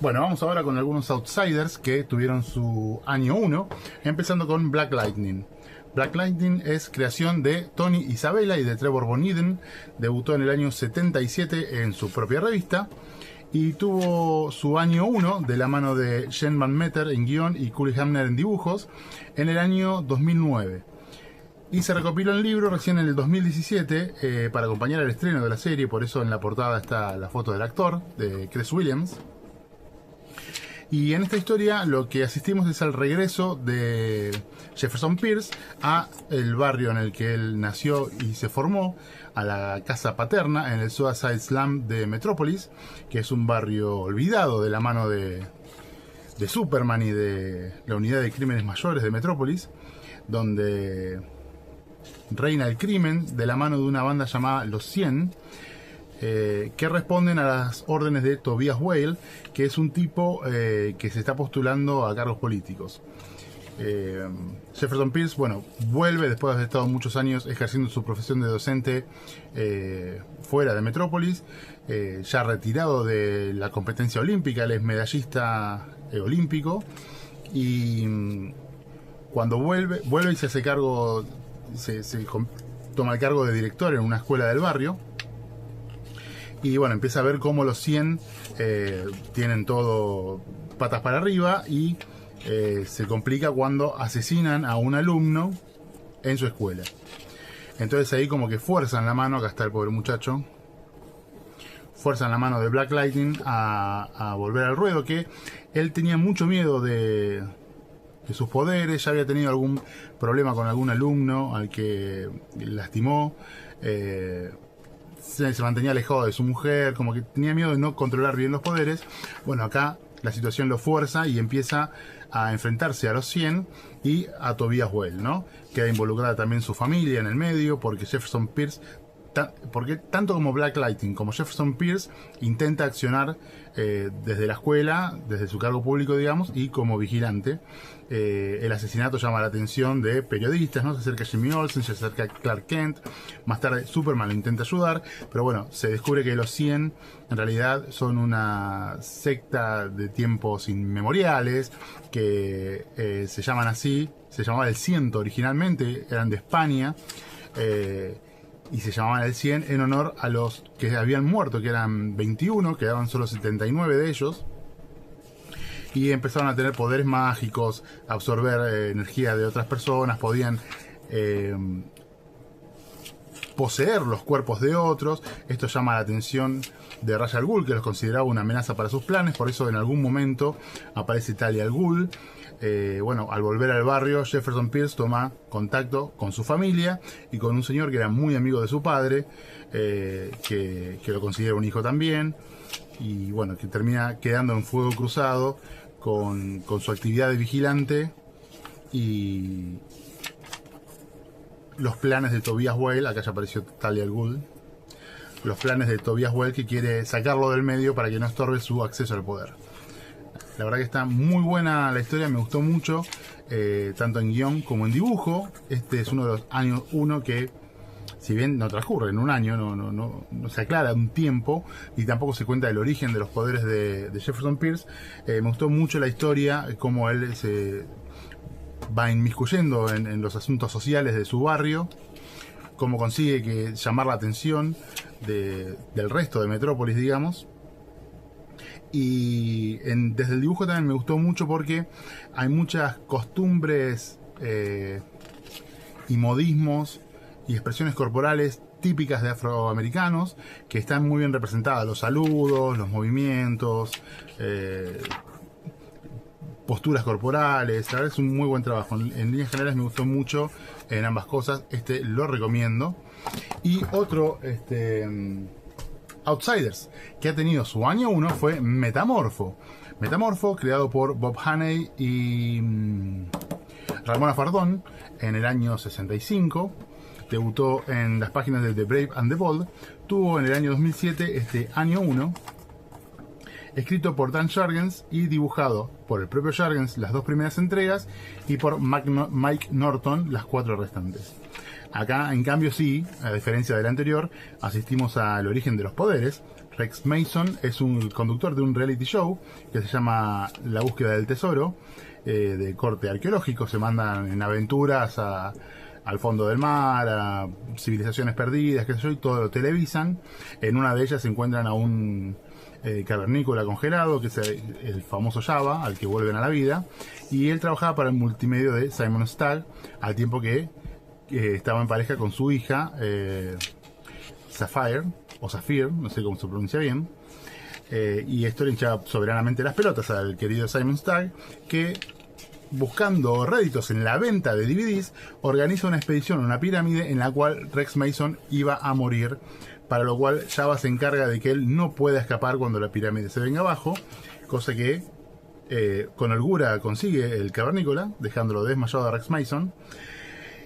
Bueno, vamos ahora con algunos outsiders que tuvieron su año 1, empezando con Black Lightning. Black Lightning es creación de Tony Isabella y de Trevor Von Eeden. Debutó en el año 77 en su propia revista y tuvo su año 1 de la mano de Jen Van Meter en guión y Cully Hamner en dibujos en el año 2009. Y se recopiló el libro recién en el 2017 para acompañar el estreno de la serie, por eso en la portada está la foto del actor, de Chris Williams. Y en esta historia lo que asistimos es al regreso de Jefferson Pierce a el barrio en el que él nació y se formó, a la casa paterna en el Suicide Slum de Metrópolis, que es un barrio olvidado de la mano de Superman y de la unidad de crímenes mayores de Metrópolis, donde reina el crimen de la mano de una banda llamada Los 100, que responden a las órdenes de Tobias Whale, que es un tipo que se está postulando a cargos políticos. Jefferson Pierce, bueno, vuelve después de haber estado muchos años ejerciendo su profesión de docente fuera de Metrópolis, ya retirado de la competencia olímpica. Él es medallista olímpico, y cuando vuelve y se hace cargo, toma el cargo de director en una escuela del barrio. Y bueno, empieza a ver cómo los 100 tienen todo patas para arriba, y se complica cuando asesinan a un alumno en su escuela. Entonces ahí como que fuerzan la mano, acá está el pobre muchacho, fuerzan la mano de Black Lightning a volver al ruedo, que él tenía mucho miedo de sus poderes, ya había tenido algún problema con algún alumno al que lastimó, se mantenía alejado de su mujer, como que tenía miedo de no controlar bien los poderes. Bueno, acá la situación lo fuerza y empieza a enfrentarse a los 100 y a Tobias Whale, ¿no? Queda involucrada también su familia en el medio, porque Jefferson Pierce, porque tanto como Black Lightning como Jefferson Pierce intenta accionar desde la escuela, desde su cargo público, digamos, y como vigilante. El asesinato llama la atención de periodistas, ¿no? Se acerca a Jimmy Olsen, se acerca a Clark Kent. Más tarde Superman lo intenta ayudar, pero bueno, se descubre que los 100 en realidad son una secta de tiempos inmemoriales, que se llaman así, se llamaba el Ciento originalmente, eran de España, y se llamaban el 100 en honor a los que habían muerto, que eran 21, quedaban solo 79 de ellos, y empezaron a tener poderes mágicos, absorber energía de otras personas, podían poseer los cuerpos de otros. Esto llama la atención de Ra's al Ghul, que los consideraba una amenaza para sus planes, por eso en algún momento aparece Talia al Ghul. Bueno, al volver al barrio, Jefferson Pierce toma contacto con su familia y con un señor que era muy amigo de su padre, que lo considera un hijo también, y bueno, que termina quedando en fuego cruzado con su actividad de vigilante y los planes de Tobias Whale. Acá ya apareció Talia al Ghul. Los planes de Tobias Whale, que quiere sacarlo del medio para que no estorbe su acceso al poder. La verdad que está muy buena la historia, me gustó mucho, tanto en guión como en dibujo. Este es uno de los años 1 que, si bien no transcurre en un año, no se aclara un tiempo, y tampoco se cuenta el origen de los poderes de Jefferson Pierce. Me gustó mucho la historia, cómo él se va inmiscuyendo en los asuntos sociales de su barrio, cómo consigue llamar la atención del resto de Metrópolis, digamos. Y desde el dibujo también me gustó mucho, porque hay muchas costumbres y modismos y expresiones corporales típicas de afroamericanos que están muy bien representadas. Los saludos, los movimientos, posturas corporales. La verdad es un muy buen trabajo. En líneas generales me gustó mucho en ambas cosas. Lo recomiendo. Y otro Outsiders que ha tenido su año 1 fue Metamorfo. Metamorfo, creado por Bob Haney y Ramona Fardón en el año 65. Debutó en las páginas de The Brave and the Bold. Tuvo en el año 2007 año 1. Escrito por Dan Jurgens y dibujado por el propio Jurgens las 2 primeras entregas, y por Mike Norton las 4 restantes. Acá, en cambio, sí, a diferencia del anterior, asistimos al origen de los poderes. Rex Mason es un conductor de un reality show que se llama La búsqueda del tesoro, de corte arqueológico. Se mandan en aventuras al fondo del mar, a civilizaciones perdidas, qué sé yo, y todo lo televisan. En una de ellas se encuentran a un cavernícola congelado, que es el famoso Java, al que vuelven a la vida, y él trabajaba para el multimedio de Simon Stagg, al tiempo que estaba en pareja con su hija, Sapphire, o Zafir, no sé cómo se pronuncia bien, y esto le hinchaba soberanamente las pelotas al querido Simon Stagg, que, buscando réditos en la venta de DVDs, organiza una expedición a una pirámide en la cual Rex Mason iba a morir, para lo cual Java se encarga de que él no pueda escapar cuando la pirámide se venga abajo, cosa que con holgura consigue el cavernícola, dejándolo desmayado a Rex Mason.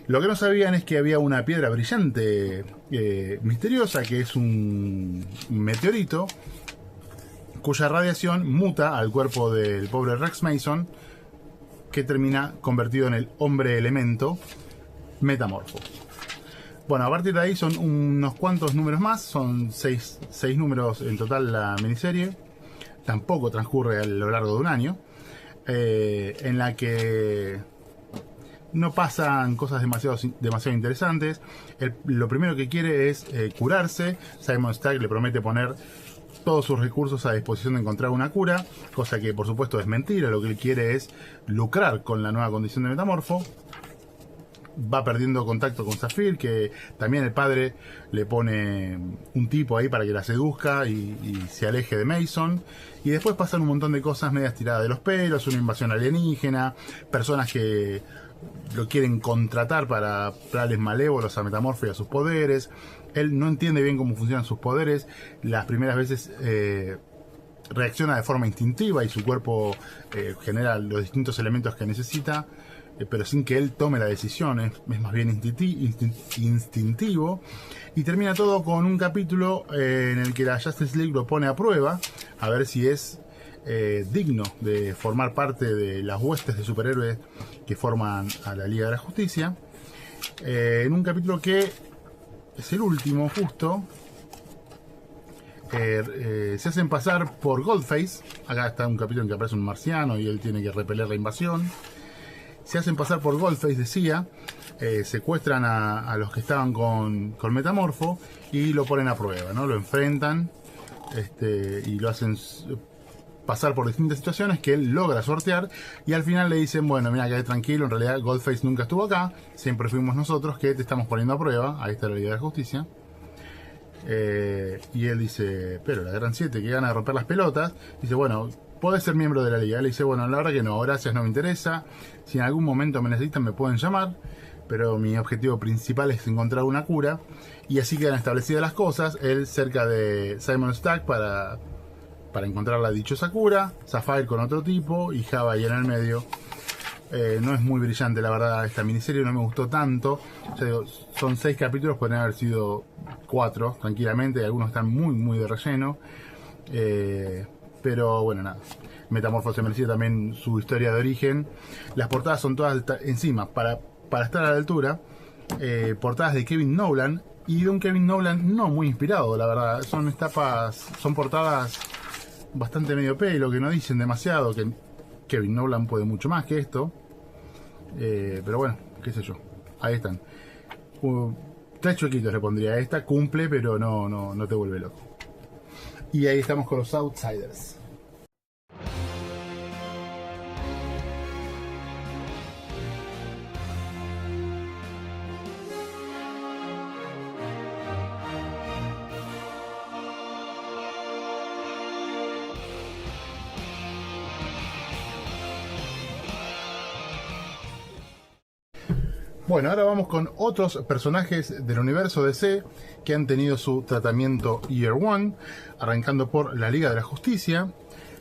Lo que no sabían es que había una piedra brillante misteriosa, que es un meteorito cuya radiación muta al cuerpo del pobre Rex Mason, que termina convertido en el hombre elemento Metamorfo. Bueno, a partir de ahí son unos cuantos números más, son seis números en total la miniserie. Tampoco transcurre a lo largo de un año, en la que no pasan cosas demasiado interesantes. Lo primero que quiere es curarse. Simon Stagg le promete poner todos sus recursos a disposición de encontrar una cura, cosa que por supuesto es mentira. Lo que él quiere es lucrar con la nueva condición de Metamorfo. Va perdiendo contacto con Zafir, que también el padre le pone un tipo ahí para que la seduzca y se aleje de Mason. Y después pasan un montón de cosas medias tiradas de los pelos, una invasión alienígena, personas que lo quieren contratar para planes malévolos a Metamorfo y a sus poderes. Él no entiende bien cómo funcionan sus poderes. Las primeras veces reacciona de forma instintiva y su cuerpo genera los distintos elementos que necesita, pero sin que él tome la decisión. Es más bien instintivo. Y termina todo con un capítulo en el que la Justice League lo pone a prueba, a ver si es digno de formar parte de las huestes de superhéroes que forman a la Liga de la Justicia, en un capítulo que es el último justo. Se hacen pasar por Goldface. Acá está un capítulo en que aparece un marciano y él tiene que repeler la invasión. Se hacen pasar por Goldface, decía. Secuestran a los que estaban con Metamorfo y lo ponen a prueba, ¿no? Lo enfrentan y lo hacen pasar por distintas situaciones que él logra sortear, y al final le dicen: bueno, mira, quédate tranquilo, en realidad Goldface nunca estuvo acá, siempre fuimos nosotros que te estamos poniendo a prueba, ahí está la Liga de la Justicia. Y él dice: pero la Gran 7, que gana de romper las pelotas. Dice: bueno, podés ser miembro de la Liga. Él dice: bueno, la verdad que no, gracias, no me interesa, si en algún momento me necesitan me pueden llamar, pero mi objetivo principal es encontrar una cura. Y así quedan establecidas las cosas. Él cerca de Simon Stagg para encontrar la dichosa cura, Sapphire con otro tipo y Java ahí en el medio. No es muy brillante, la verdad, esta miniserie, no me gustó tanto. Ya digo, son 6 capítulos, podrían haber sido 4 tranquilamente, algunos están muy de relleno. Pero bueno, nada. Metamorfo se merecía también su historia de origen. Las portadas son todas encima, para estar a la altura, portadas de Kevin Nowlan, y de un Kevin Nowlan no muy inspirado, la verdad. Son portadas bastante medio pelo, que no dicen demasiado, que Kevin Nowlan puede mucho más que esto. Pero bueno, qué sé yo, ahí están. 3 chuequitos le pondría a esta, cumple, pero no te vuelve loco. Y ahí estamos con los Outsiders. Bueno, ahora vamos con otros personajes del universo DC que han tenido su tratamiento Year One, arrancando por la Liga de la Justicia.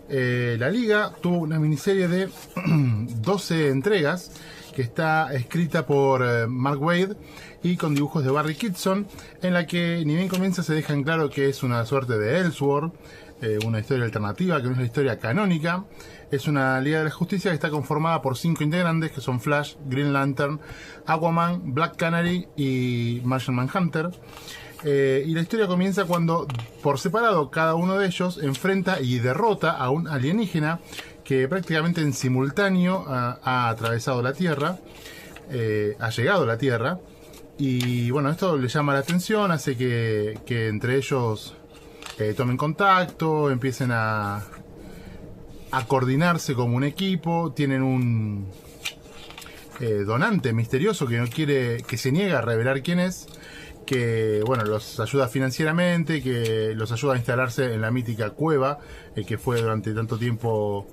La Liga tuvo una miniserie de 12 entregas que está escrita por Mark Waid y con dibujos de Barry Kitson, en la que ni bien comienza se deja en claro que es una suerte de Elseworld, una historia alternativa que no es la historia canónica. Es una Liga de la Justicia que está conformada por 5 integrantes, que son Flash, Green Lantern, Aquaman, Black Canary y Martian Manhunter, Y la historia comienza cuando, por separado, cada uno de ellos enfrenta y derrota a un alienígena que prácticamente en simultáneo ha atravesado la Tierra, ha llegado a la Tierra. Y bueno, esto le llama la atención, hace que entre ellos tomen contacto, empiecen a coordinarse como un equipo. Tienen un donante misterioso que no quiere, que se niega a revelar quién es, que bueno, los ayuda financieramente, que los ayuda a instalarse en la mítica cueva que fue durante tanto tiempo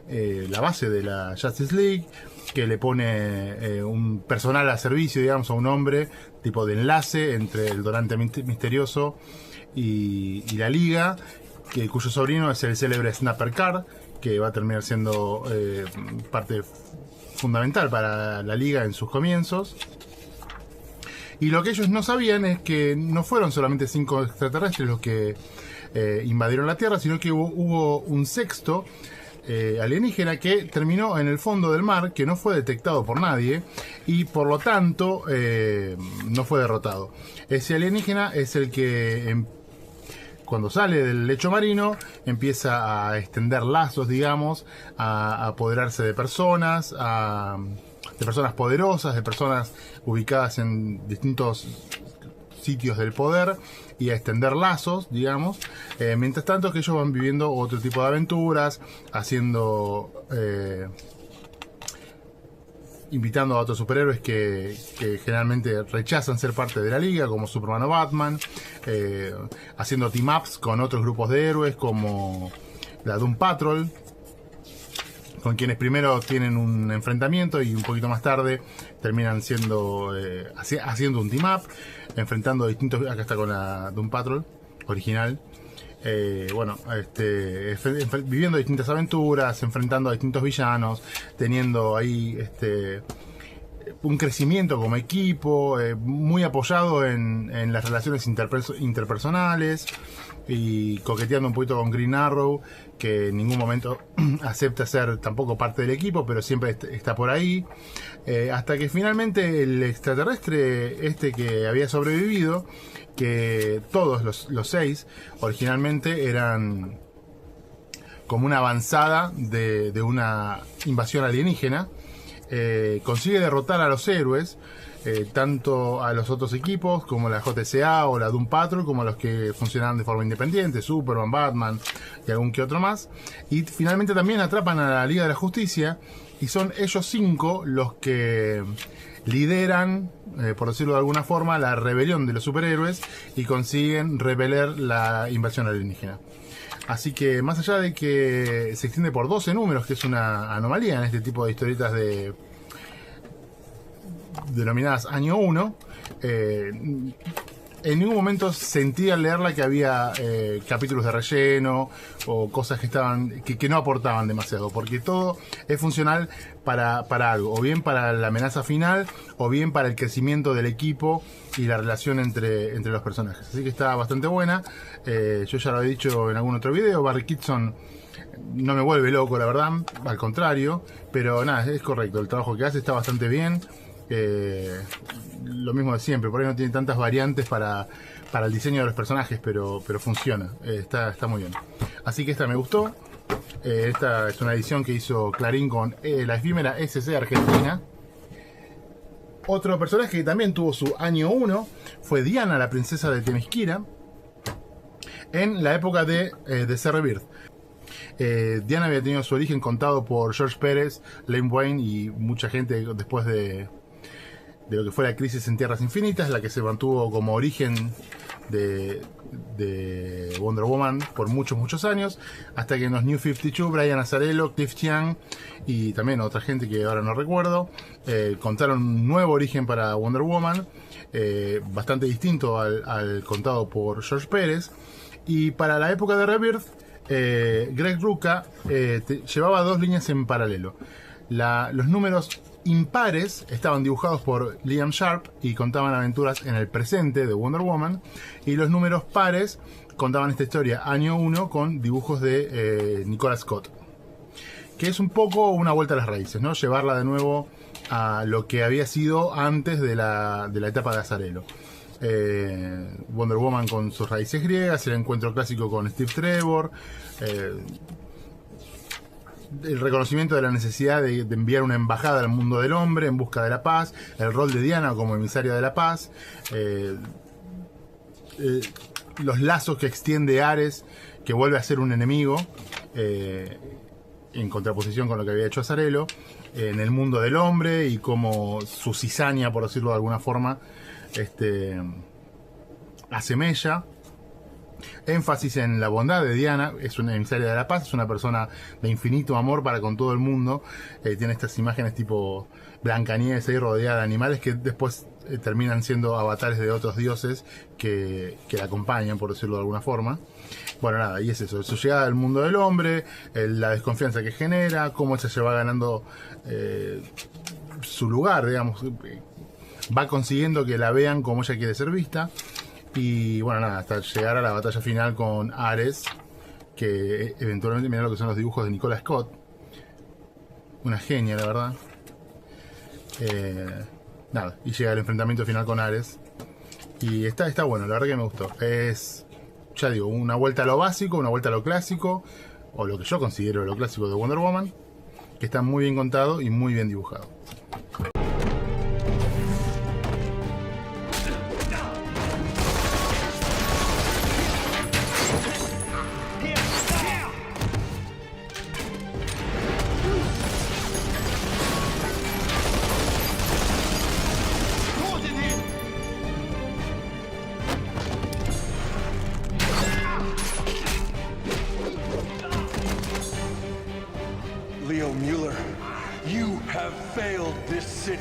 la base de la Justice League, que le pone un personal a servicio, digamos, a un hombre tipo de enlace entre el donante misterioso y la Liga, cuyo sobrino es el célebre Snapper Carr, que va a terminar siendo parte fundamental para la Liga en sus comienzos. Y lo que ellos no sabían es que no fueron solamente 5 extraterrestres los que invadieron la Tierra, sino que hubo un sexto alienígena que terminó en el fondo del mar, que no fue detectado por nadie y por lo tanto no fue derrotado. Ese alienígena es el que cuando sale del lecho marino empieza a extender lazos, digamos, a apoderarse de personas, de personas poderosas, de personas ubicadas en distintos sitios del poder, y a extender lazos, digamos, mientras tanto que ellos van viviendo otro tipo de aventuras, haciendo invitando a otros superhéroes que generalmente rechazan ser parte de la Liga, como Superman o Batman, haciendo team-ups con otros grupos de héroes como la Doom Patrol, con quienes primero tienen un enfrentamiento y un poquito más tarde terminan siendo haciendo un team-up, enfrentando distintos... Acá está con la Doom Patrol original. Viviendo distintas aventuras, enfrentando a distintos villanos, teniendo ahí un crecimiento como equipo, muy apoyado en las relaciones interpersonales, y coqueteando un poquito con Green Arrow, que en ningún momento acepta ser tampoco parte del equipo, pero siempre está por ahí, hasta que finalmente el extraterrestre que había sobrevivido, que todos los 6 originalmente eran como una avanzada de una invasión alienígena, consigue derrotar a los héroes, tanto a los otros equipos como la JSA o la Doom Patrol, como a los que funcionaban de forma independiente, Superman, Batman y algún que otro más, y finalmente también atrapan a la Liga de la Justicia, y son ellos 5 los que lideran, por decirlo de alguna forma, la rebelión de los superhéroes y consiguen repeler la invasión alienígena. Así que, más allá de que se extiende por 12 números, que es una anomalía en este tipo de historietas denominadas Año 1, en ningún momento sentí al leerla que había capítulos de relleno o cosas que no aportaban demasiado, porque todo es funcional para algo, o bien para la amenaza final, o bien para el crecimiento del equipo y la relación entre los personajes. Así que está bastante buena. Yo ya lo he dicho en algún otro video, Barry Kitson no me vuelve loco, la verdad, al contrario, pero nada, es correcto, el trabajo que hace está bastante bien. Lo mismo de siempre, por ahí no tiene tantas variantes para el diseño de los personajes, pero funciona, está muy bien. Así que esta me gustó. Esta es una edición que hizo Clarín con la efímera SC Argentina. Otro personaje que también tuvo su año 1 fue Diana, la princesa de Themyscira, en la época de DC Rebirth. Diana había tenido su origen contado por George Pérez, Len Wein y mucha gente después de lo que fue la Crisis en Tierras Infinitas, la que se mantuvo como origen de Wonder Woman por muchos años, hasta que en los New 52 Brian Azzarello, Cliff Chiang y también otra gente que ahora no recuerdo contaron un nuevo origen para Wonder Woman, bastante distinto al contado por George Pérez. Y para la época de Rebirth, Greg Rucka llevaba 2 líneas en paralelo. Los números impares estaban dibujados por Liam Sharp y contaban aventuras en el presente de Wonder Woman, y los números pares contaban esta historia año 1 con dibujos de Nicola Scott, que es un poco una vuelta a las raíces, ¿no? Llevarla de nuevo a lo que había sido antes de la etapa de Azzarello. Wonder Woman con sus raíces griegas, el encuentro clásico con Steve Trevor, el reconocimiento de la necesidad de enviar una embajada al mundo del hombre en busca de la paz, el rol de Diana como emisaria de la paz, los lazos que extiende Ares, que vuelve a ser un enemigo, en contraposición con lo que había hecho Azarelo, en el mundo del hombre, y como su cizaña, por decirlo de alguna forma, asemella. Énfasis en la bondad de Diana, es una emisaria de la paz, es una persona de infinito amor para con todo el mundo, tiene estas imágenes tipo Blancanieves ahí rodeada de animales que después terminan siendo avatares de otros dioses que la acompañan, por decirlo de alguna forma. Bueno, nada, y es eso, su llegada al mundo del hombre, la desconfianza que genera, cómo ella se va ganando su lugar, digamos, va consiguiendo que la vean como ella quiere ser vista. Y bueno, nada, hasta llegar a la batalla final con Ares, que eventualmente, mirá lo que son los dibujos de Nicola Scott, una genia, la verdad. Nada, y llega el enfrentamiento final con Ares, y está bueno, la verdad que me gustó. Es, ya digo, una vuelta a lo básico, una vuelta a lo clásico, o lo que yo considero lo clásico de Wonder Woman, que está muy bien contado y muy bien dibujado. Leo Mueller, you have failed this city.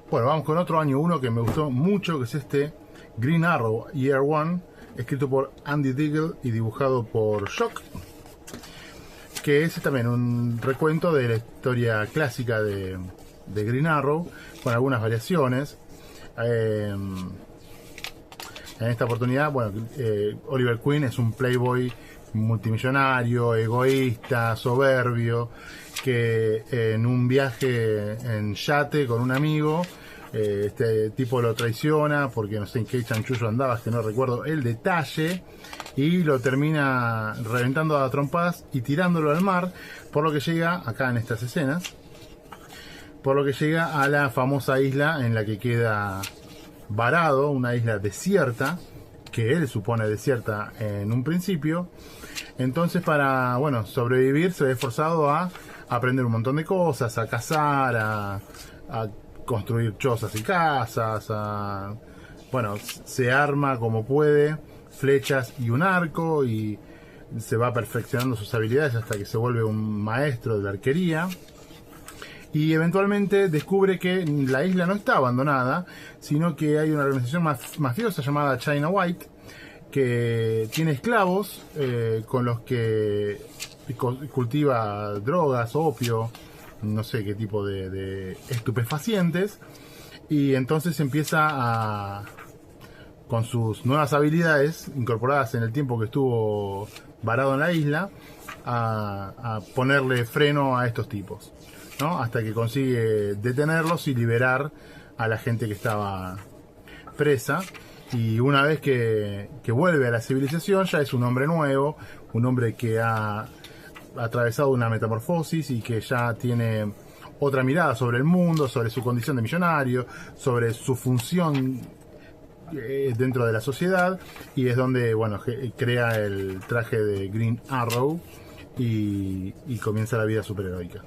Bueno, vamos con otro año 1 que me gustó mucho, que es Green Arrow Year One, escrito por Andy Diggle y dibujado por Shock, que es también un recuento de la historia clásica de Green Arrow, con algunas variaciones. En esta oportunidad, bueno, Oliver Queen es un playboy multimillonario, egoísta, soberbio, que en un viaje en yate con un amigo, este tipo lo traiciona porque no sé en qué chanchullo andaba, que no recuerdo el detalle, y lo termina reventando a trompadas y tirándolo al mar, por lo que llega, acá en estas escenas, por lo que llega a la famosa isla en la que queda varado, una isla desierta, que él supone desierta en un principio. Entonces, para, bueno, sobrevivir, se ve forzado a aprender un montón de cosas, a cazar, a construir chozas y casas, bueno, se arma como puede flechas y un arco, y se va perfeccionando sus habilidades hasta que se vuelve un maestro de la arquería. Y eventualmente descubre que la isla no está abandonada, sino que hay una organización mafiosa llamada China White, que tiene esclavos con los que cultiva drogas, opio, no sé qué tipo de estupefacientes, y entonces empieza con sus nuevas habilidades incorporadas en el tiempo que estuvo varado en la isla, a ponerle freno a estos tipos, ¿no? Hasta que consigue detenerlos y liberar a la gente que estaba presa. Y una vez que vuelve a la civilización, ya es un hombre nuevo, un hombre que ha atravesado una metamorfosis y que ya tiene otra mirada sobre el mundo, sobre su condición de millonario, sobre su función dentro de la sociedad, y es donde, bueno, crea el traje de Green Arrow y comienza la vida superheroica.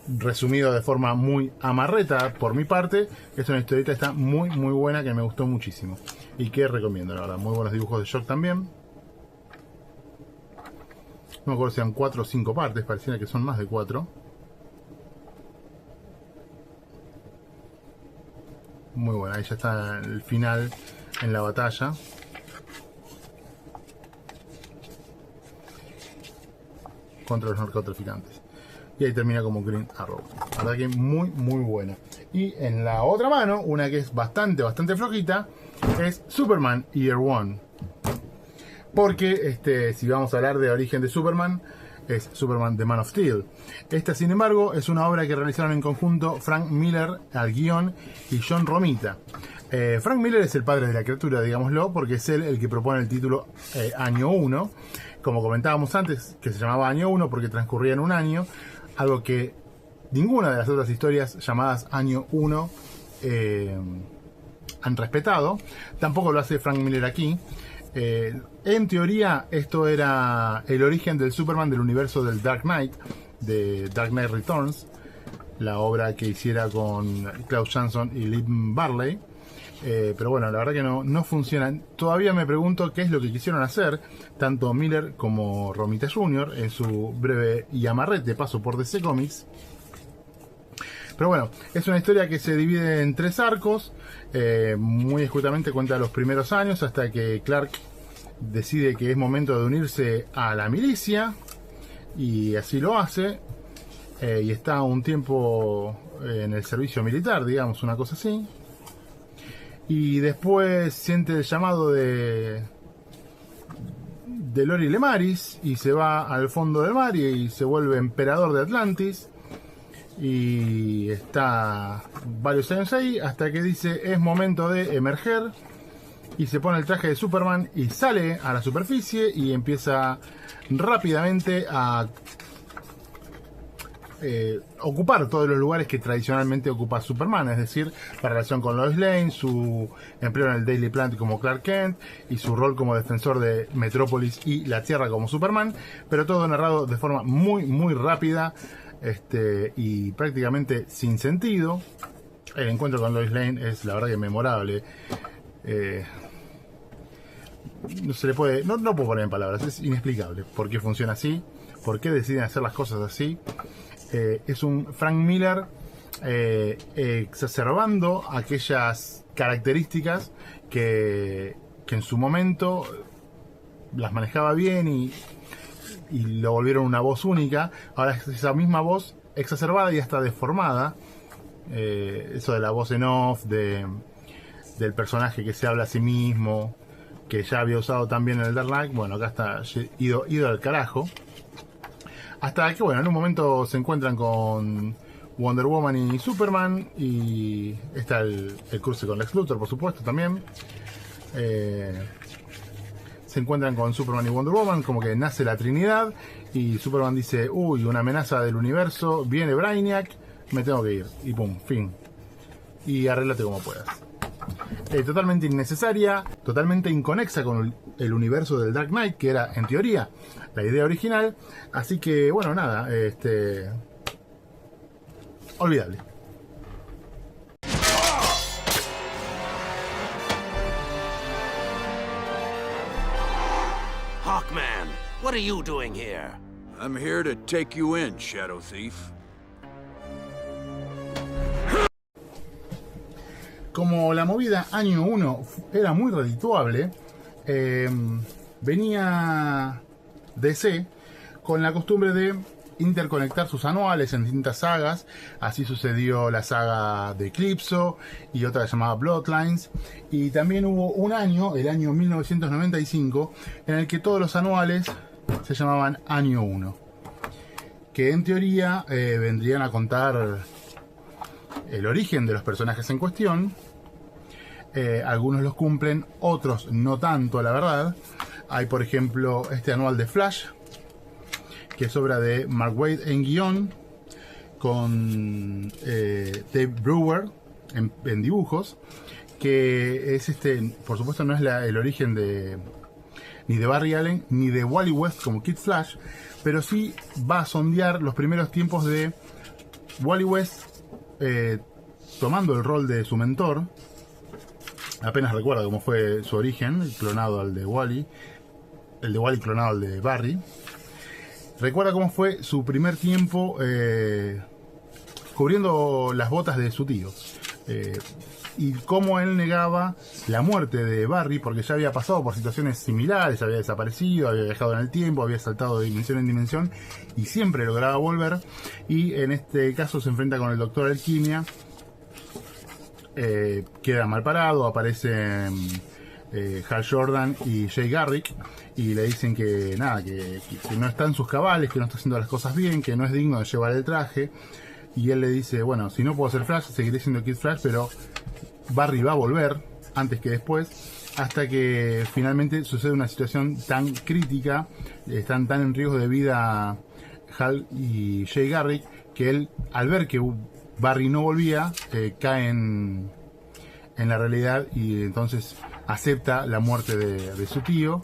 Resumido de forma muy amarreta por mi parte, es una historieta, está muy buena, que me gustó muchísimo y que recomiendo, la verdad. Muy buenos dibujos de Shock también. No me acuerdo si eran 4 o 5 partes, pareciera que son más de 4. Muy buena, ahí ya está el final en la batalla. Contra los narcotraficantes. Y ahí termina como Green Arrow. La verdad que muy buena. Y en la otra mano, una que es bastante flojita, es Superman Year One. Porque si vamos a hablar de origen de Superman, es Superman The Man of Steel. Esta, sin embargo, es una obra que realizaron en conjunto Frank Miller al guión y John Romita. Frank Miller es el padre de la criatura, digámoslo, porque es él el que propone el título Año 1, como comentábamos antes, que se llamaba Año 1 porque transcurría en un año, algo que ninguna de las otras historias llamadas Año 1 han respetado. Tampoco lo hace Frank Miller aquí. En teoría, esto era el origen del Superman del universo del Dark Knight, de Dark Knight Returns, la obra que hiciera con Klaus Janson y Lynn Barley. Pero bueno, la verdad que no funciona. Todavía me pregunto qué es lo que quisieron hacer tanto Miller como Romita Jr. en su breve y amarrete paso por DC Comics. Pero bueno, es una historia que se divide en 3 arcos. Muy escuetamente cuenta los primeros años hasta que Clark decide que es momento de unirse a la milicia, y así lo hace, y está un tiempo en el servicio militar, digamos, una cosa así, y después siente el llamado de Lori Lemaris y se va al fondo del mar y se vuelve emperador de Atlantis. Y está varios años ahí hasta que dice es momento de emerger, y se pone el traje de Superman y sale a la superficie y empieza rápidamente a ocupar todos los lugares que tradicionalmente ocupa Superman, es decir, la relación con Lois Lane, su empleo en el Daily Planet como Clark Kent y su rol como defensor de Metrópolis y la Tierra como Superman, pero todo narrado de forma muy rápida. Y prácticamente sin sentido. El encuentro con Lois Lane es la verdad que memorable. No se le puede, no puedo poner en palabras, es inexplicable por qué funciona así, por qué deciden hacer las cosas así. Es un Frank Miller exacerbando aquellas características que en su momento las manejaba bien y lo volvieron una voz única. Ahora es esa misma voz exacerbada y hasta deformada. Eso de la voz en off del personaje que se habla a sí mismo, que ya había usado también en el Dark Knight, bueno, acá está ido al carajo. Hasta que, bueno, en un momento se encuentran con Wonder Woman y Superman, y está el cruce con Lex Luthor, por supuesto, también. Se encuentran con Superman y Wonder Woman, como que nace la Trinidad, y Superman dice, uy, una amenaza del universo, viene Brainiac, me tengo que ir, y pum, fin. Y arréglate como puedas. Totalmente innecesaria, totalmente inconexa con el universo del Dark Knight, que era, en teoría, la idea original. Así que, bueno, nada, olvidable. Hawkman, what are you doing here? I'm here to take you in, Shadow Thief. Como la movida Año 1 era muy redituable, venía DC con la costumbre de interconectar sus anuales en distintas sagas. Así sucedió la saga de Eclipso y otra llamada Bloodlines, y también hubo un año, el año 1995, en el que todos los anuales se llamaban Año 1, que en teoría vendrían a contar el origen de los personajes en cuestión. Algunos los cumplen, otros no tanto, la verdad. Hay, por ejemplo, este anual de Flash, que es obra de Mark Waid en guión, con Dave Brewer en dibujos, que es por supuesto no es el origen ni de Barry Allen ni de Wally West como Kid Flash, pero sí va a sondear los primeros tiempos de Wally West tomando el rol de su mentor. Apenas recuerda cómo fue su origen, clonado al de Wally, el de Wally clonado al de Barry. Recuerda cómo fue su primer tiempo cubriendo las botas de su tío, y cómo él negaba la muerte de Barry porque ya había pasado por situaciones similares, había desaparecido, había viajado en el tiempo, había saltado de dimensión en dimensión y siempre lograba volver. Y en este caso se enfrenta con el Doctor Alquimia, queda mal parado, aparecen Hal Jordan y Jay Garrick, y le dicen que nada, que no está en sus cabales, que no está haciendo las cosas bien, que no es digno de llevar el traje. Y él le dice, bueno, si no puedo ser Flash, seguiré siendo Kid Flash, pero Barry va a volver antes que después, hasta que finalmente sucede una situación tan crítica, están tan en riesgo de vida Hal y Jay Garrick, que él, al ver que Barry no volvía, cae en la realidad y entonces acepta la muerte de su tío.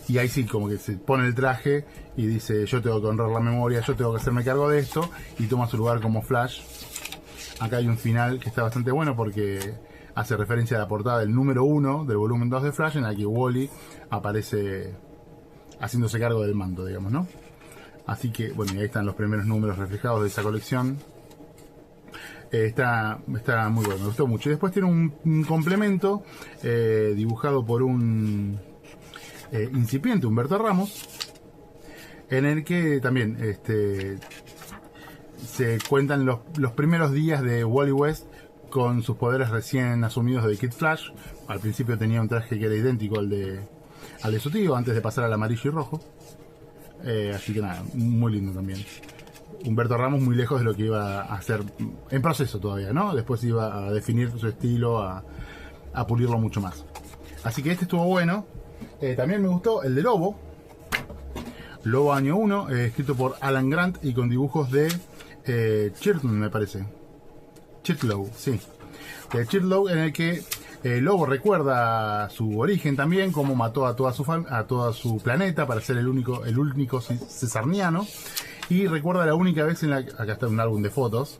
Y ahí sí, como que se pone el traje y dice, yo tengo que honrar la memoria, yo tengo que hacerme cargo de esto, y toma su lugar como Flash. Acá hay un final que está bastante bueno porque hace referencia a la portada del número 1 del volumen 2 de Flash, en la que Wally aparece haciéndose cargo del manto, digamos, ¿no? Así que, bueno, y ahí están los primeros números reflejados de esa colección. Está muy bueno, me gustó mucho. Y después tiene un complemento dibujado por un incipiente Humberto Ramos, en el que también se cuentan los primeros días de Wally West con sus poderes recién asumidos de Kid Flash. Al principio tenía un traje que era idéntico al de su tío, antes de pasar al amarillo y rojo. Así que nada, muy lindo también. Humberto Ramos muy lejos de lo que iba a hacer en proceso todavía, ¿no? Después iba a definir su estilo, a pulirlo mucho más. Así que este estuvo bueno. También me gustó el de Lobo año 1, escrito por Alan Grant y con dibujos de Chirtlow, me parece. Chirtlow, sí. Chirtlow, en el que Lobo recuerda su origen también, cómo mató a toda su planeta para ser el único cesarniano, y recuerda la única vez acá está un álbum de fotos,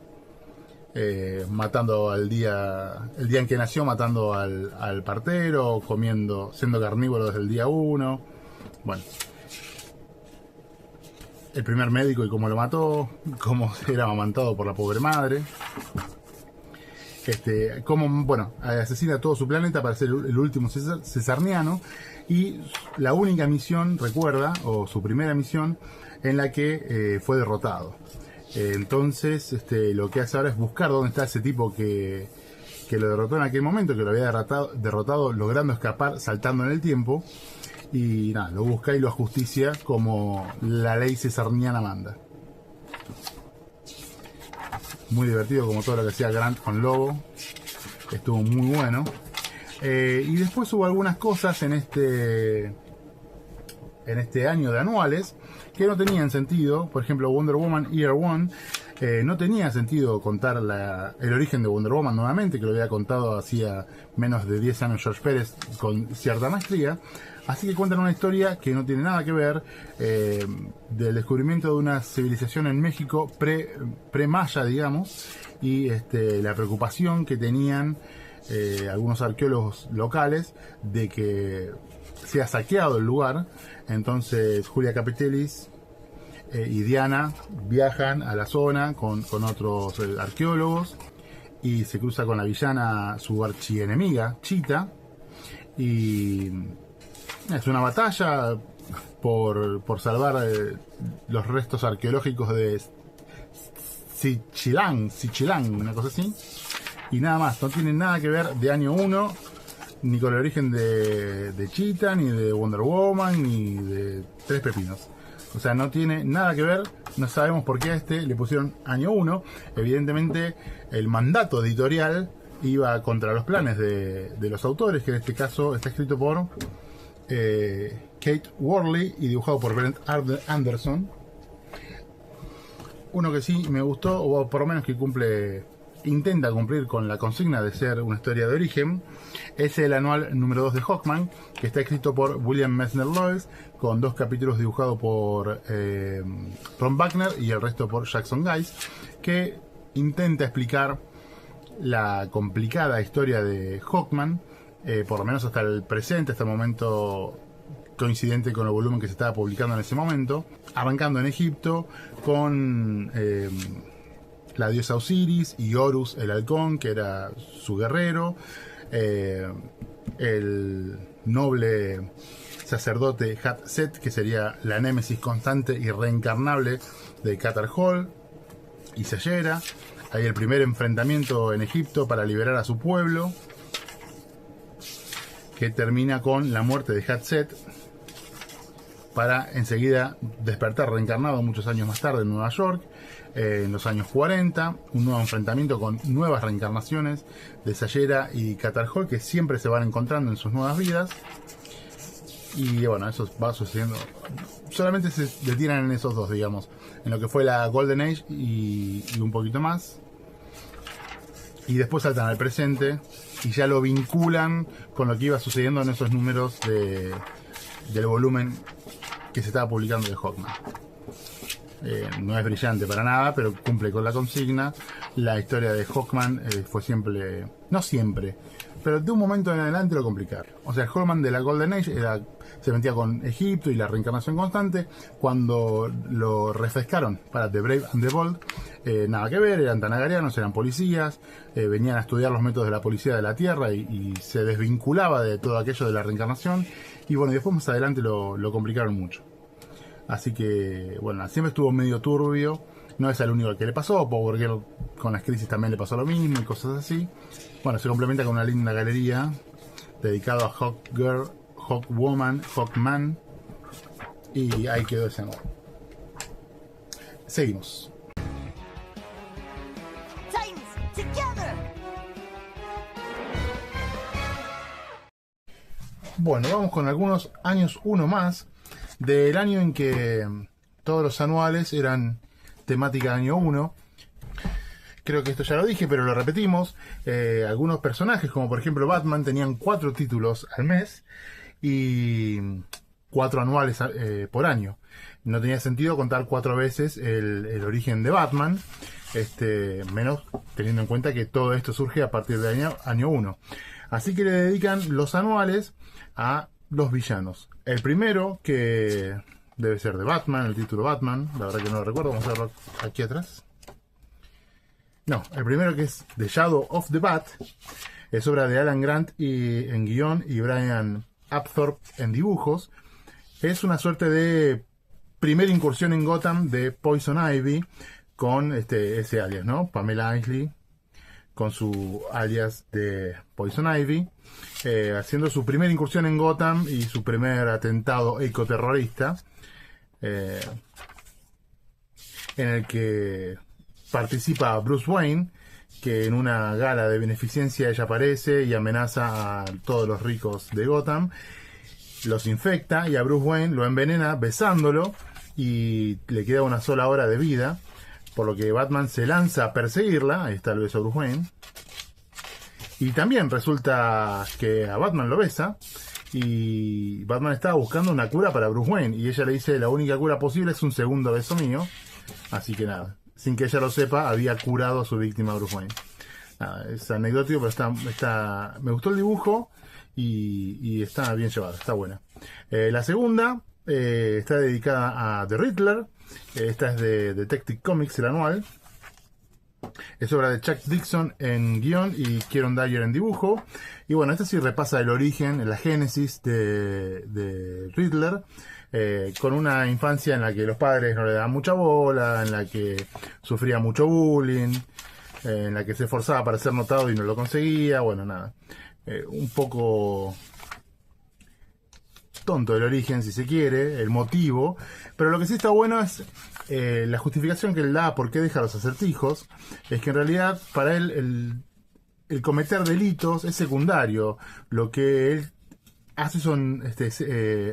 matando el día en que nació, matando al partero, siendo carnívoro desde el día 1. Bueno, el primer médico y cómo lo mató, cómo era amamantado por la pobre madre, cómo, bueno, asesina a todo su planeta para ser el último cesarniano, y la única misión, recuerda, o su primera misión, en la que fue derrotado. Entonces lo que hace ahora es buscar dónde está ese tipo que lo derrotó en aquel momento, que lo había derrotado logrando escapar saltando en el tiempo, y nada, lo busca y lo ajusticia como la ley cesarniana manda. Muy divertido, como todo lo que hacía Grant con Lobo, estuvo muy bueno. Y después hubo algunas cosas en este año de anuales que no tenían sentido. Por ejemplo, Wonder Woman Year One, no tenía sentido contar el origen de Wonder Woman nuevamente, que lo había contado hacía menos de 10 años George Pérez con cierta maestría. Así que cuentan una historia que no tiene nada que ver, del descubrimiento de una civilización en México pre-maya, digamos, y la preocupación que tenían algunos arqueólogos locales de que sea saqueado el lugar. Entonces Julia Capitelis y Diana viajan a la zona con otros arqueólogos, y se cruza con la villana, su archienemiga, Cheetah, y es una batalla por salvar los restos arqueológicos de Sichilán, una cosa así. Y nada más, no tiene nada que ver de año 1, ni con el origen de Cheetah, ni de Wonder Woman, ni de Tres Pepinos. O sea, no tiene nada que ver, no sabemos por qué a le pusieron año 1. Evidentemente, el mandato editorial iba contra los planes de los autores, que en este caso está escrito por Kate Worley y dibujado por Brent Anderson. Uno que sí me gustó, o por lo menos que intenta cumplir con la consigna de ser una historia de origen, es el anual número 2 de Hawkman, que está escrito por William Messner Lois, con 2 capítulos dibujados por Ron Buckner y el resto por Jackson Guice, que intenta explicar la complicada historia de Hawkman, por lo menos hasta el presente, hasta el momento coincidente con el volumen que se estaba publicando en ese momento, arrancando en Egipto con la diosa Osiris y Horus el halcón, que era su guerrero, el noble sacerdote Hatset, que sería la némesis constante y reencarnable de Katar Hol y Sayera. Hay el primer enfrentamiento en Egipto para liberar a su pueblo. que termina con la muerte de Hatset, para enseguida despertar reencarnado muchos años más tarde en Nueva York, en los años 40, un nuevo enfrentamiento con nuevas reencarnaciones de Sayera y Katar Hol, que siempre se van encontrando en sus nuevas vidas. Y bueno, eso va sucediendo. Solamente se detienen en esos dos, digamos, en lo que fue la Golden Age y un poquito más. Y después saltan al presente y ya lo vinculan con lo que iba sucediendo en esos números del volumen que se estaba publicando de Hawkman. No es brillante para nada, pero cumple con la consigna. La historia de Hawkman fue siempre, no siempre, pero de un momento en adelante lo complicaron. O sea, el Hawkman de la Golden Age se metía con Egipto y la reencarnación constante. Cuando lo refrescaron para The Brave and the Bold, nada que ver, eran tanagarianos, eran policías, venían a estudiar los métodos de la policía de la Tierra y se desvinculaba de todo aquello de la reencarnación. Y bueno, y después más adelante lo complicaron mucho. Así que, bueno, siempre estuvo medio turbio. No es el único al que le pasó, Power Girl con las crisis también le pasó lo mismo y cosas así. Bueno, se complementa con una linda galería dedicado a Hawkgirl, Hawkwoman, Hawkman. Y ahí quedó ese amor. Seguimos. Titans, together! Bueno, vamos con algunos años uno más, del año en que todos los anuales eran temática de año 1. Creo que esto ya lo dije, pero lo repetimos. Algunos personajes, como por ejemplo Batman, tenían 4 títulos al mes y 4 anuales por año. No tenía sentido contar 4 veces el origen de Batman, menos teniendo en cuenta que todo esto surge a partir del año 1. Así que le dedican los anuales a los villanos. El primero, que debe ser de Batman, el título Batman, la verdad que no lo recuerdo, vamos a verlo aquí atrás. No, el primero, que es The Shadow of the Bat, es obra de Alan Grant en guión y Brian Apthorpe en dibujos. Es una suerte de primera incursión en Gotham de Poison Ivy con ese alias, ¿no? Pamela Isley, con su alias de Poison Ivy, haciendo su primera incursión en Gotham y su primer atentado ecoterrorista, en el que participa Bruce Wayne, que en una gala de beneficencia ella aparece y amenaza a todos los ricos de Gotham, los infecta y a Bruce Wayne lo envenena besándolo y le queda una sola hora de vida. Por lo que Batman se lanza a perseguirla. Ahí está el beso de Bruce Wayne. Y también resulta que a Batman lo besa. Y Batman estaba buscando una cura para Bruce Wayne. Y ella le dice, la única cura posible es un segundo beso mío. Así que nada, sin que ella lo sepa, había curado a su víctima Bruce Wayne. Nada, es anecdótico, pero me gustó el dibujo. Y está bien llevado, está buena. La segunda está dedicada a The Riddler. Esta es de Detective Comics, el anual. Es obra de Chuck Dixon en guión y Kieron Dyer en dibujo. Y bueno, esta sí repasa el origen, la génesis de Riddler, con una infancia en la que los padres no le daban mucha bola, en la que sufría mucho bullying, en la que se esforzaba para ser notado y no lo conseguía. Bueno, nada, un poco tonto el origen, si se quiere, el motivo, pero lo que sí está bueno es la justificación que él da por qué deja los acertijos. Es que en realidad para él el cometer delitos es secundario. Lo que él hace son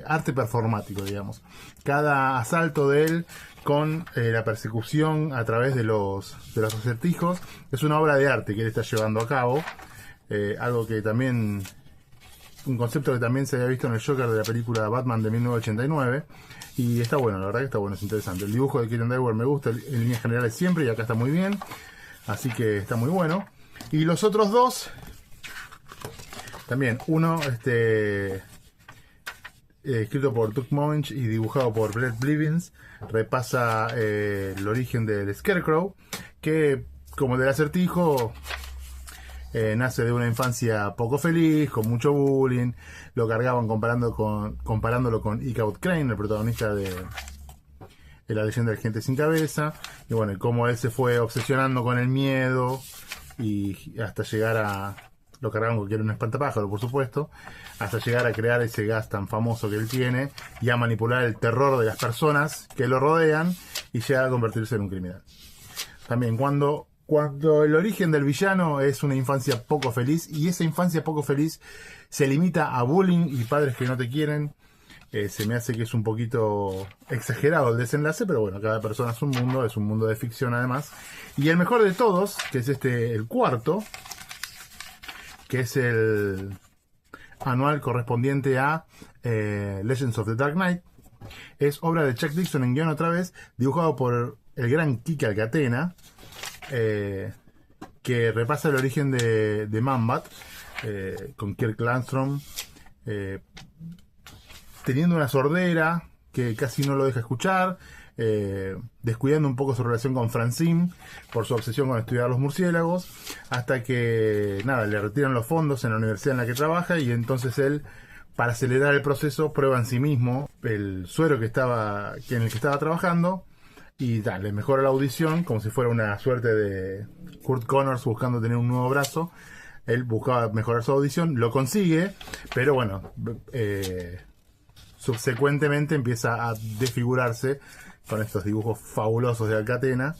arte performático, digamos. Cada asalto de él con la persecución a través de los acertijos es una obra de arte que él está llevando a cabo, algo que también, un concepto que también se había visto en el Joker de la película Batman de 1989, y está bueno, la verdad que está bueno, es interesante. El dibujo de Kieron Dyer me gusta en líneas generales siempre, y acá está muy bien, así que está muy bueno. Y los otros dos también, uno escrito por Doug Moench y dibujado por Brett Blevins, repasa el origen del Scarecrow, que como del acertijo nace de una infancia poco feliz, con mucho bullying. Lo cargaban comparándolo con Ichabod Crane, el protagonista de La leyenda del Jinete sin cabeza. Y bueno, cómo él se fue obsesionando con el miedo y hasta llegar lo cargaban porque era un espantapájaro, por supuesto, hasta llegar a crear ese gas tan famoso que él tiene y a manipular el terror de las personas que lo rodean y llegar a convertirse en un criminal. También cuando el origen del villano es una infancia poco feliz, y esa infancia poco feliz se limita a bullying y padres que no te quieren, se me hace que es un poquito exagerado el desenlace, pero bueno, cada persona es un mundo de ficción además. Y el mejor de todos, que es el cuarto, que es el anual correspondiente a Legends of the Dark Knight, es obra de Chuck Dixon en guión otra vez, dibujado por el gran Kike Alcatena, que repasa el origen de Man-Bat, con Kirk Landstrom teniendo una sordera que casi no lo deja escuchar, descuidando un poco su relación con Francine por su obsesión con estudiar los murciélagos, hasta que le retiran los fondos en la universidad en la que trabaja, y entonces él, para acelerar el proceso, prueba en sí mismo el suero en el que estaba trabajando, y le mejora la audición como si fuera una suerte de Kurt Connors buscando tener un nuevo brazo. Él buscaba mejorar su audición, lo consigue, pero bueno, subsecuentemente empieza a desfigurarse con estos dibujos fabulosos de Alcatena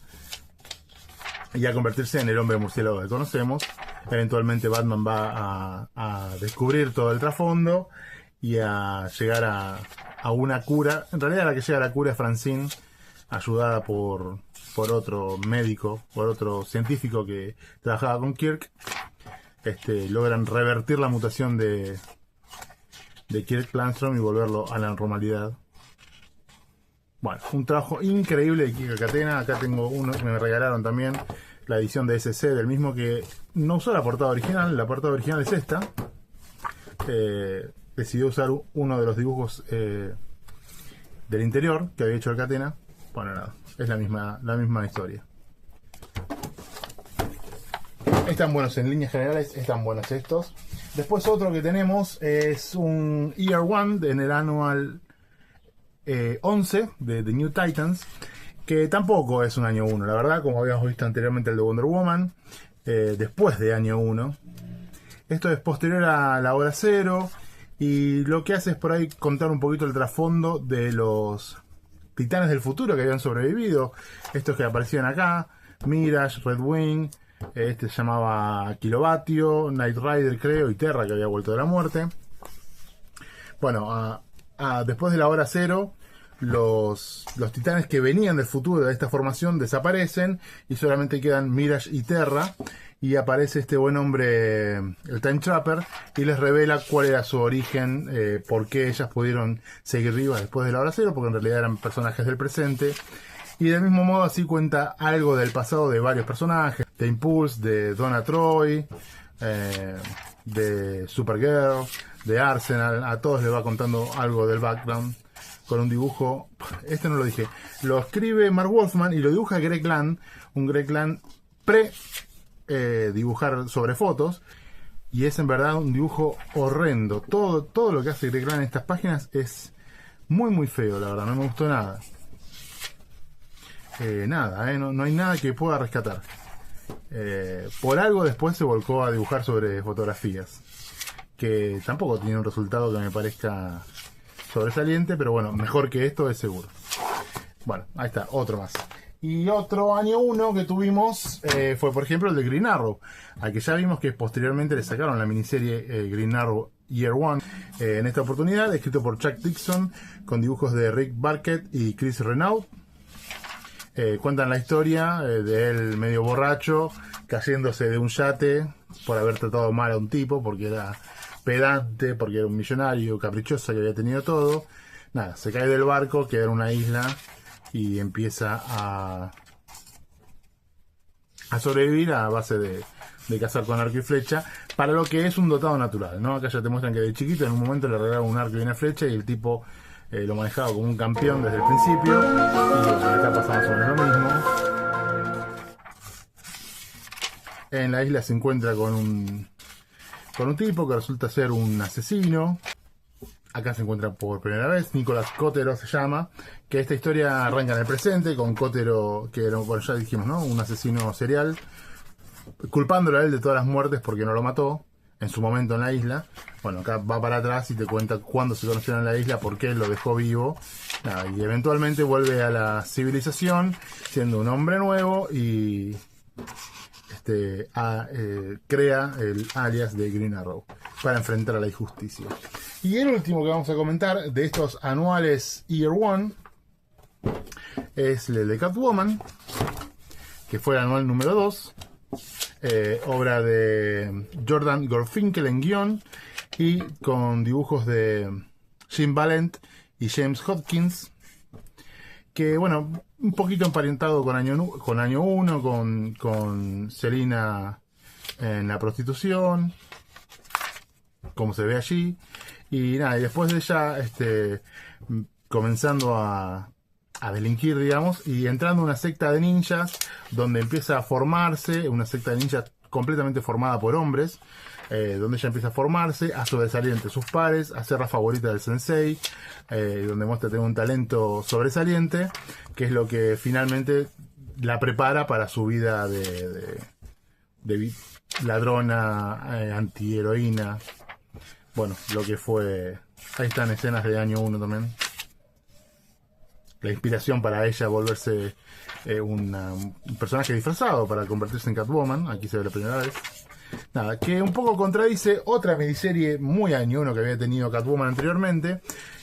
y a convertirse en el hombre murciélago que conocemos. Eventualmente Batman va a descubrir todo el trasfondo y a llegar a una cura. En realidad la que llega a la cura es Francine, ayudada por otro médico, por otro científico que trabajaba con Kirk. Logran revertir la mutación de Kirk Landstrom y volverlo a la normalidad. Bueno, un trabajo increíble de Kike Alcatena. Acá tengo uno que me regalaron también, la edición de SC, del mismo que no usó la portada original. La portada original es esta. Decidió usar uno de los dibujos del interior que había hecho Alcatena. Bueno, nada, es la misma historia. Están buenos en líneas generales, están buenos estos. Después otro que tenemos es un Year One en el anual 11 de The New Titans, que tampoco es un año 1, la verdad, como habíamos visto anteriormente el de Wonder Woman, después de año 1. Esto es posterior a la hora 0, y lo que hace es por ahí contar un poquito el trasfondo de los titanes del futuro que habían sobrevivido, estos que aparecían acá: Mirage, Red Wing, se llamaba Kilovatio, Knight Rider creo, y Terra, que había vuelto de la muerte. Bueno, después de la hora 0, los titanes que venían del futuro de esta formación desaparecen y solamente quedan Mirage y Terra, y aparece este buen hombre, el Time Trapper, y les revela cuál era su origen, por qué ellas pudieron seguir vivas después de la hora 0, porque en realidad eran personajes del presente. Y del mismo modo así cuenta algo del pasado de varios personajes, de Impulse, de Donna Troy, de Supergirl, de Arsenal. A todos les va contando algo del background con un dibujo. Este no lo dije, lo escribe Mark Wolfman y lo dibuja Greg Land, un Greg Land dibujar sobre fotos, y es en verdad un dibujo horrendo. Todo lo que hace Greg Land en estas páginas es muy muy feo, la verdad, no me gustó nada. No hay nada que pueda rescatar. Por algo después se volcó a dibujar sobre fotografías, que tampoco tiene un resultado que me parezca sobresaliente, pero bueno, mejor que esto es seguro. Bueno, ahí está, otro más. Y otro año 1 que tuvimos fue por ejemplo el de Green Arrow, al que ya vimos que posteriormente le sacaron la miniserie Green Arrow Year One. En esta oportunidad escrito por Chuck Dixon, con dibujos de Rick Barkett y Chris Renaud. Cuentan la historia de él medio borracho, cayéndose de un yate por haber tratado mal a un tipo, porque era pedante, porque era un millonario caprichoso que había tenido todo. Nada, se cae del barco, queda en una isla y empieza a sobrevivir a base de cazar con arco y flecha, para lo que es un dotado natural, ¿no? Acá ya te muestran que de chiquito en un momento le regalaron un arco y una flecha, y el tipo lo manejaba como un campeón desde el principio, y acá pasa más o menos lo mismo. En la isla se encuentra con un tipo que resulta ser un asesino. Acá se encuentra por primera vez, Nicolás Cotero se llama, que esta historia arranca en el presente con Cotero, que era, bueno, ya dijimos, ¿no?, un asesino serial, culpándolo a él de todas las muertes porque no lo mató, en su momento en la isla. Bueno, acá va para atrás y te cuenta cuándo se conocieron en la isla, por qué lo dejó vivo. Nada, y eventualmente vuelve a la civilización siendo un hombre nuevo y crea el alias de Green Arrow para enfrentar a la injusticia. Y el último que vamos a comentar de estos anuales Year One es el de Catwoman, que fue el anual número 2, obra de Jordan Gorfinkel en guión y con dibujos de Jim Valent y James Hodkins, que bueno, un poquito emparentado con año 1, con Selina en la prostitución, como se ve allí, y nada, y después de ella comenzando a delinquir, digamos, y entrando a una secta de ninjas donde empieza a formarse, una secta de ninjas completamente formada por hombres, donde ella empieza a formarse, a sobresalir entre sus pares, a ser la favorita del sensei, donde muestra tener un talento sobresaliente, que es lo que finalmente la prepara para su vida de ladrona, antiheroína. Bueno, lo que fue... Ahí están escenas de año 1 también. La inspiración para ella volverse un personaje disfrazado para convertirse en Catwoman. Aquí se ve la primera vez. Nada, que un poco contradice otra miniserie muy año 1 que había tenido Catwoman anteriormente,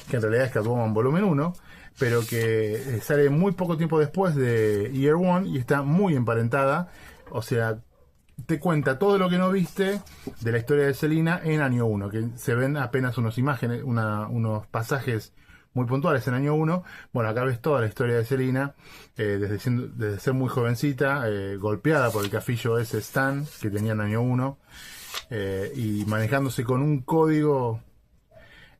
que en realidad es Catwoman volumen 1, pero que sale muy poco tiempo después de Year One y está muy emparentada. O sea, te cuenta todo lo que no viste de la historia de Selina en año 1, que se ven apenas unos pasajes muy puntuales en año 1. Bueno, acá ves toda la historia de Selina, desde ser muy jovencita, golpeada por el cafillo ese Stan que tenía en año 1, y manejándose con un código,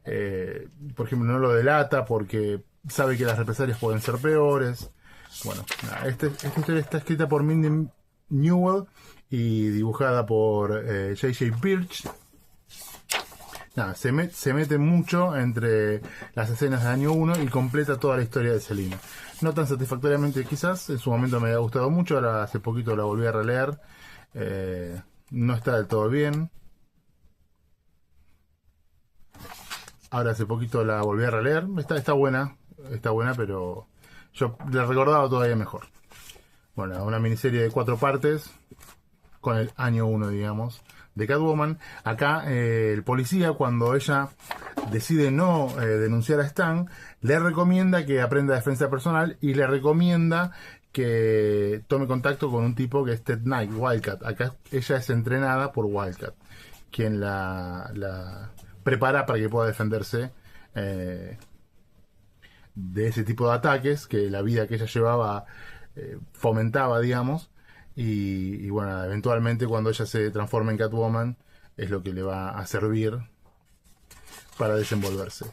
por ejemplo, no lo delata porque sabe que las represalias pueden ser peores. Bueno, nada, esta historia está escrita por Mindy Newell y dibujada por J.J. Birch. Nada, se mete mucho entre las escenas de año 1 y completa toda la historia de Selina. No tan satisfactoriamente quizás, en su momento me había gustado mucho, ahora hace poquito la volví a releer. No está del todo bien. Ahora hace poquito la volví a releer. Está buena, pero yo la recordaba todavía mejor. Bueno, una miniserie de 4 partes, con el año 1, digamos, de Catwoman. Acá el policía, cuando ella decide no denunciar a Stan, le recomienda que aprenda defensa personal y le recomienda que tome contacto con un tipo que es Ted Knight, Wildcat. Acá ella es entrenada por Wildcat, quien la prepara para que pueda defenderse de ese tipo de ataques que la vida que ella llevaba fomentaba, digamos. Y bueno, eventualmente cuando ella se transforma en Catwoman es lo que le va a servir para desenvolverse.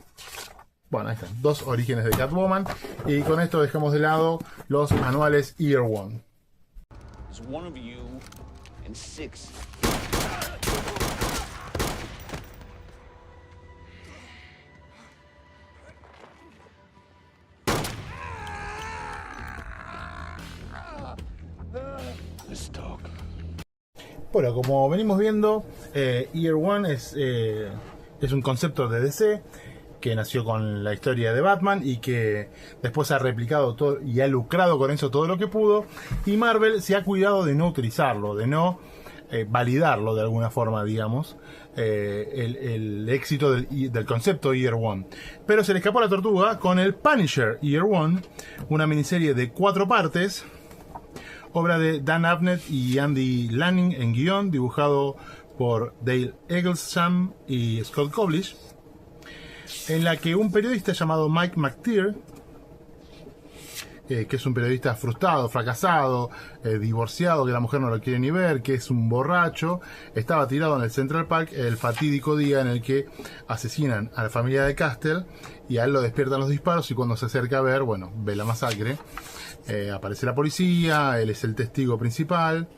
Bueno, ahí están, 2 orígenes de Catwoman. Y con esto dejamos de lado los anuales Year One. It's one of you and 6. Bueno, como venimos viendo, Year One es un concepto de DC que nació con la historia de Batman y que después ha replicado todo y ha lucrado con eso todo lo que pudo, y Marvel se ha cuidado de no utilizarlo, de no validarlo de alguna forma, digamos, el éxito del concepto Year One. Pero se le escapó la tortuga con el Punisher Year One, una miniserie de 4 partes, obra de Dan Abnett y Andy Lanning en guión, dibujado por Dale Eggleston y Scott Koblish, en la que un periodista llamado Mike McTeer, que es un periodista frustrado, fracasado, divorciado, que la mujer no lo quiere ni ver, que es un borracho, estaba tirado en el Central Park el fatídico día en el que asesinan a la familia de Castle, y a él lo despiertan los disparos, y cuando se acerca a ver, bueno, ve la masacre. Aparece la policía, él es el testigo principal,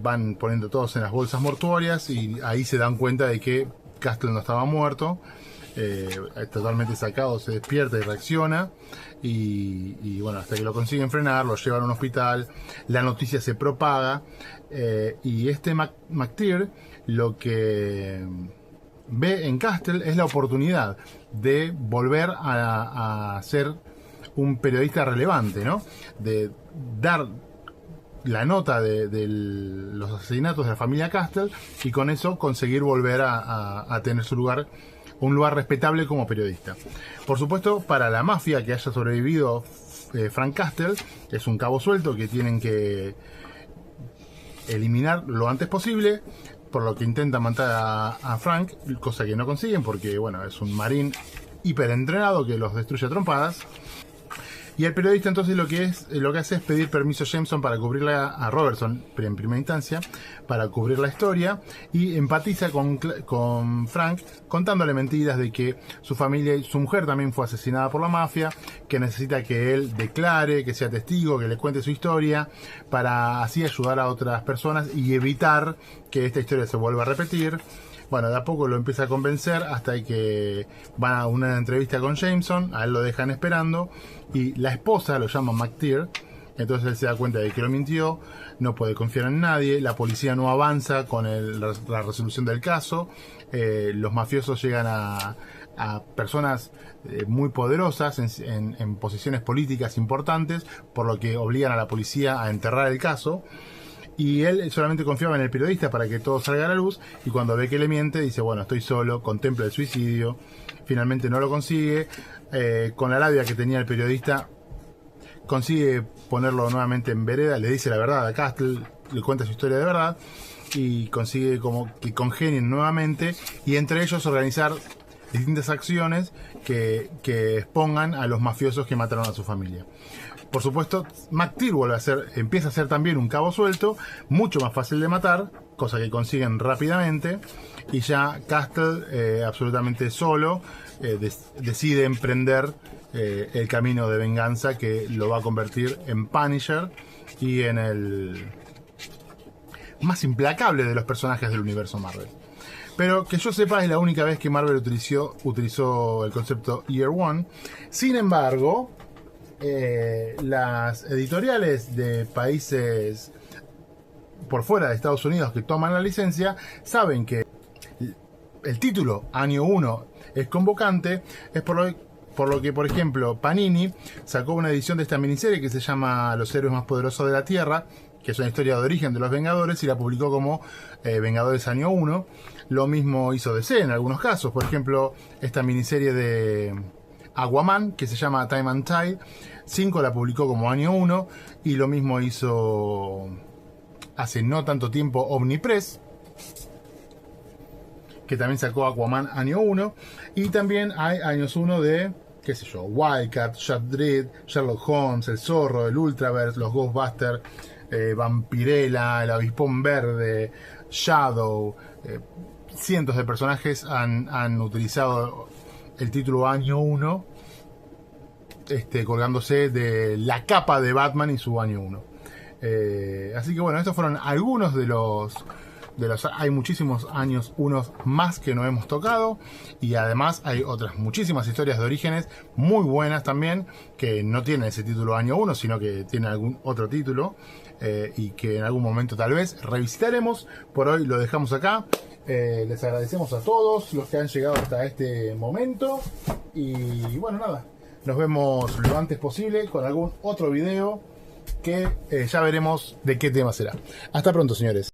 van poniendo todos en las bolsas mortuorias y ahí se dan cuenta de que Castle no estaba muerto, totalmente sacado, se despierta y reacciona. Y bueno, hasta que lo consiguen frenar, lo llevan a un hospital, la noticia se propaga. Y este McTeer lo que ve en Castle es la oportunidad de volver a ser un periodista relevante, ¿no? De dar la nota de los asesinatos de la familia Castle y con eso conseguir volver a tener su lugar, un lugar respetable como periodista. Por supuesto, para la mafia que haya sobrevivido Frank Castle, es un cabo suelto que tienen que eliminar lo antes posible, por lo que intentan matar a Frank, cosa que no consiguen porque, bueno, es un marín hiperentrenado que los destruye a trompadas. Y el periodista entonces lo que hace es pedir permiso a Jameson para cubrirla, a Robertson en primera instancia, para cubrir la historia, y empatiza con Frank contándole mentiras de que su familia y su mujer también fue asesinada por la mafia, que necesita que él declare, que sea testigo, que le cuente su historia, para así ayudar a otras personas y evitar que esta historia se vuelva a repetir. Bueno, de a poco lo empieza a convencer hasta que van a una entrevista con Jameson, a él lo dejan esperando y la esposa lo llama McTeer, entonces él se da cuenta de que lo mintió, no puede confiar en nadie, la policía no avanza con la resolución del caso, los mafiosos llegan a personas muy poderosas en posiciones políticas importantes, por lo que obligan a la policía a enterrar el caso. Y él solamente confiaba en el periodista para que todo salga a la luz, y cuando ve que le miente dice, bueno, estoy solo, contempla el suicidio, finalmente no lo consigue, con la labia que tenía el periodista consigue ponerlo nuevamente en vereda, le dice la verdad a Castle, le cuenta su historia de verdad y consigue como que congenien nuevamente y entre ellos organizar distintas acciones que expongan a los mafiosos que mataron a su familia. Por supuesto, McTeer empieza a ser también un cabo suelto, mucho más fácil de matar, cosa que consiguen rápidamente, y ya Castle, absolutamente solo, decide emprender el camino de venganza que lo va a convertir en Punisher y en el más implacable de los personajes del universo Marvel. Pero que yo sepa es la única vez que Marvel utilizó el concepto Year One. Sin embargo, las editoriales de países por fuera de Estados Unidos que toman la licencia saben que el título Año 1 es convocante, es por lo que, por ejemplo, Panini sacó una edición de esta miniserie que se llama Los héroes más poderosos de la Tierra, que es una historia de origen de los Vengadores, y la publicó como Vengadores Año 1. Lo mismo hizo DC en algunos casos, por ejemplo, esta miniserie de Aquaman, que se llama Time and Tide, 5 la publicó como Año 1, y lo mismo hizo hace no tanto tiempo Omnipress, que también sacó Aquaman Año 1, y también hay años 1 de, qué sé yo, Wildcat, Judge Dredd, Sherlock Holmes, El Zorro, el Ultraverse, los Ghostbusters, Vampirella, el Avispón Verde, Shadow, cientos de personajes han utilizado el título Año 1, colgándose de la capa de Batman y su Año 1. Así que bueno, estos fueron algunos de los hay muchísimos años 1 más que no hemos tocado, y además hay otras muchísimas historias de orígenes muy buenas también que no tienen ese título Año 1, sino que tienen algún otro título, y que en algún momento tal vez revisitaremos. Por hoy lo dejamos acá. Les agradecemos a todos los que han llegado hasta este momento, y bueno, nada, nos vemos lo antes posible con algún otro video que ya veremos de qué tema será. Hasta pronto, señores.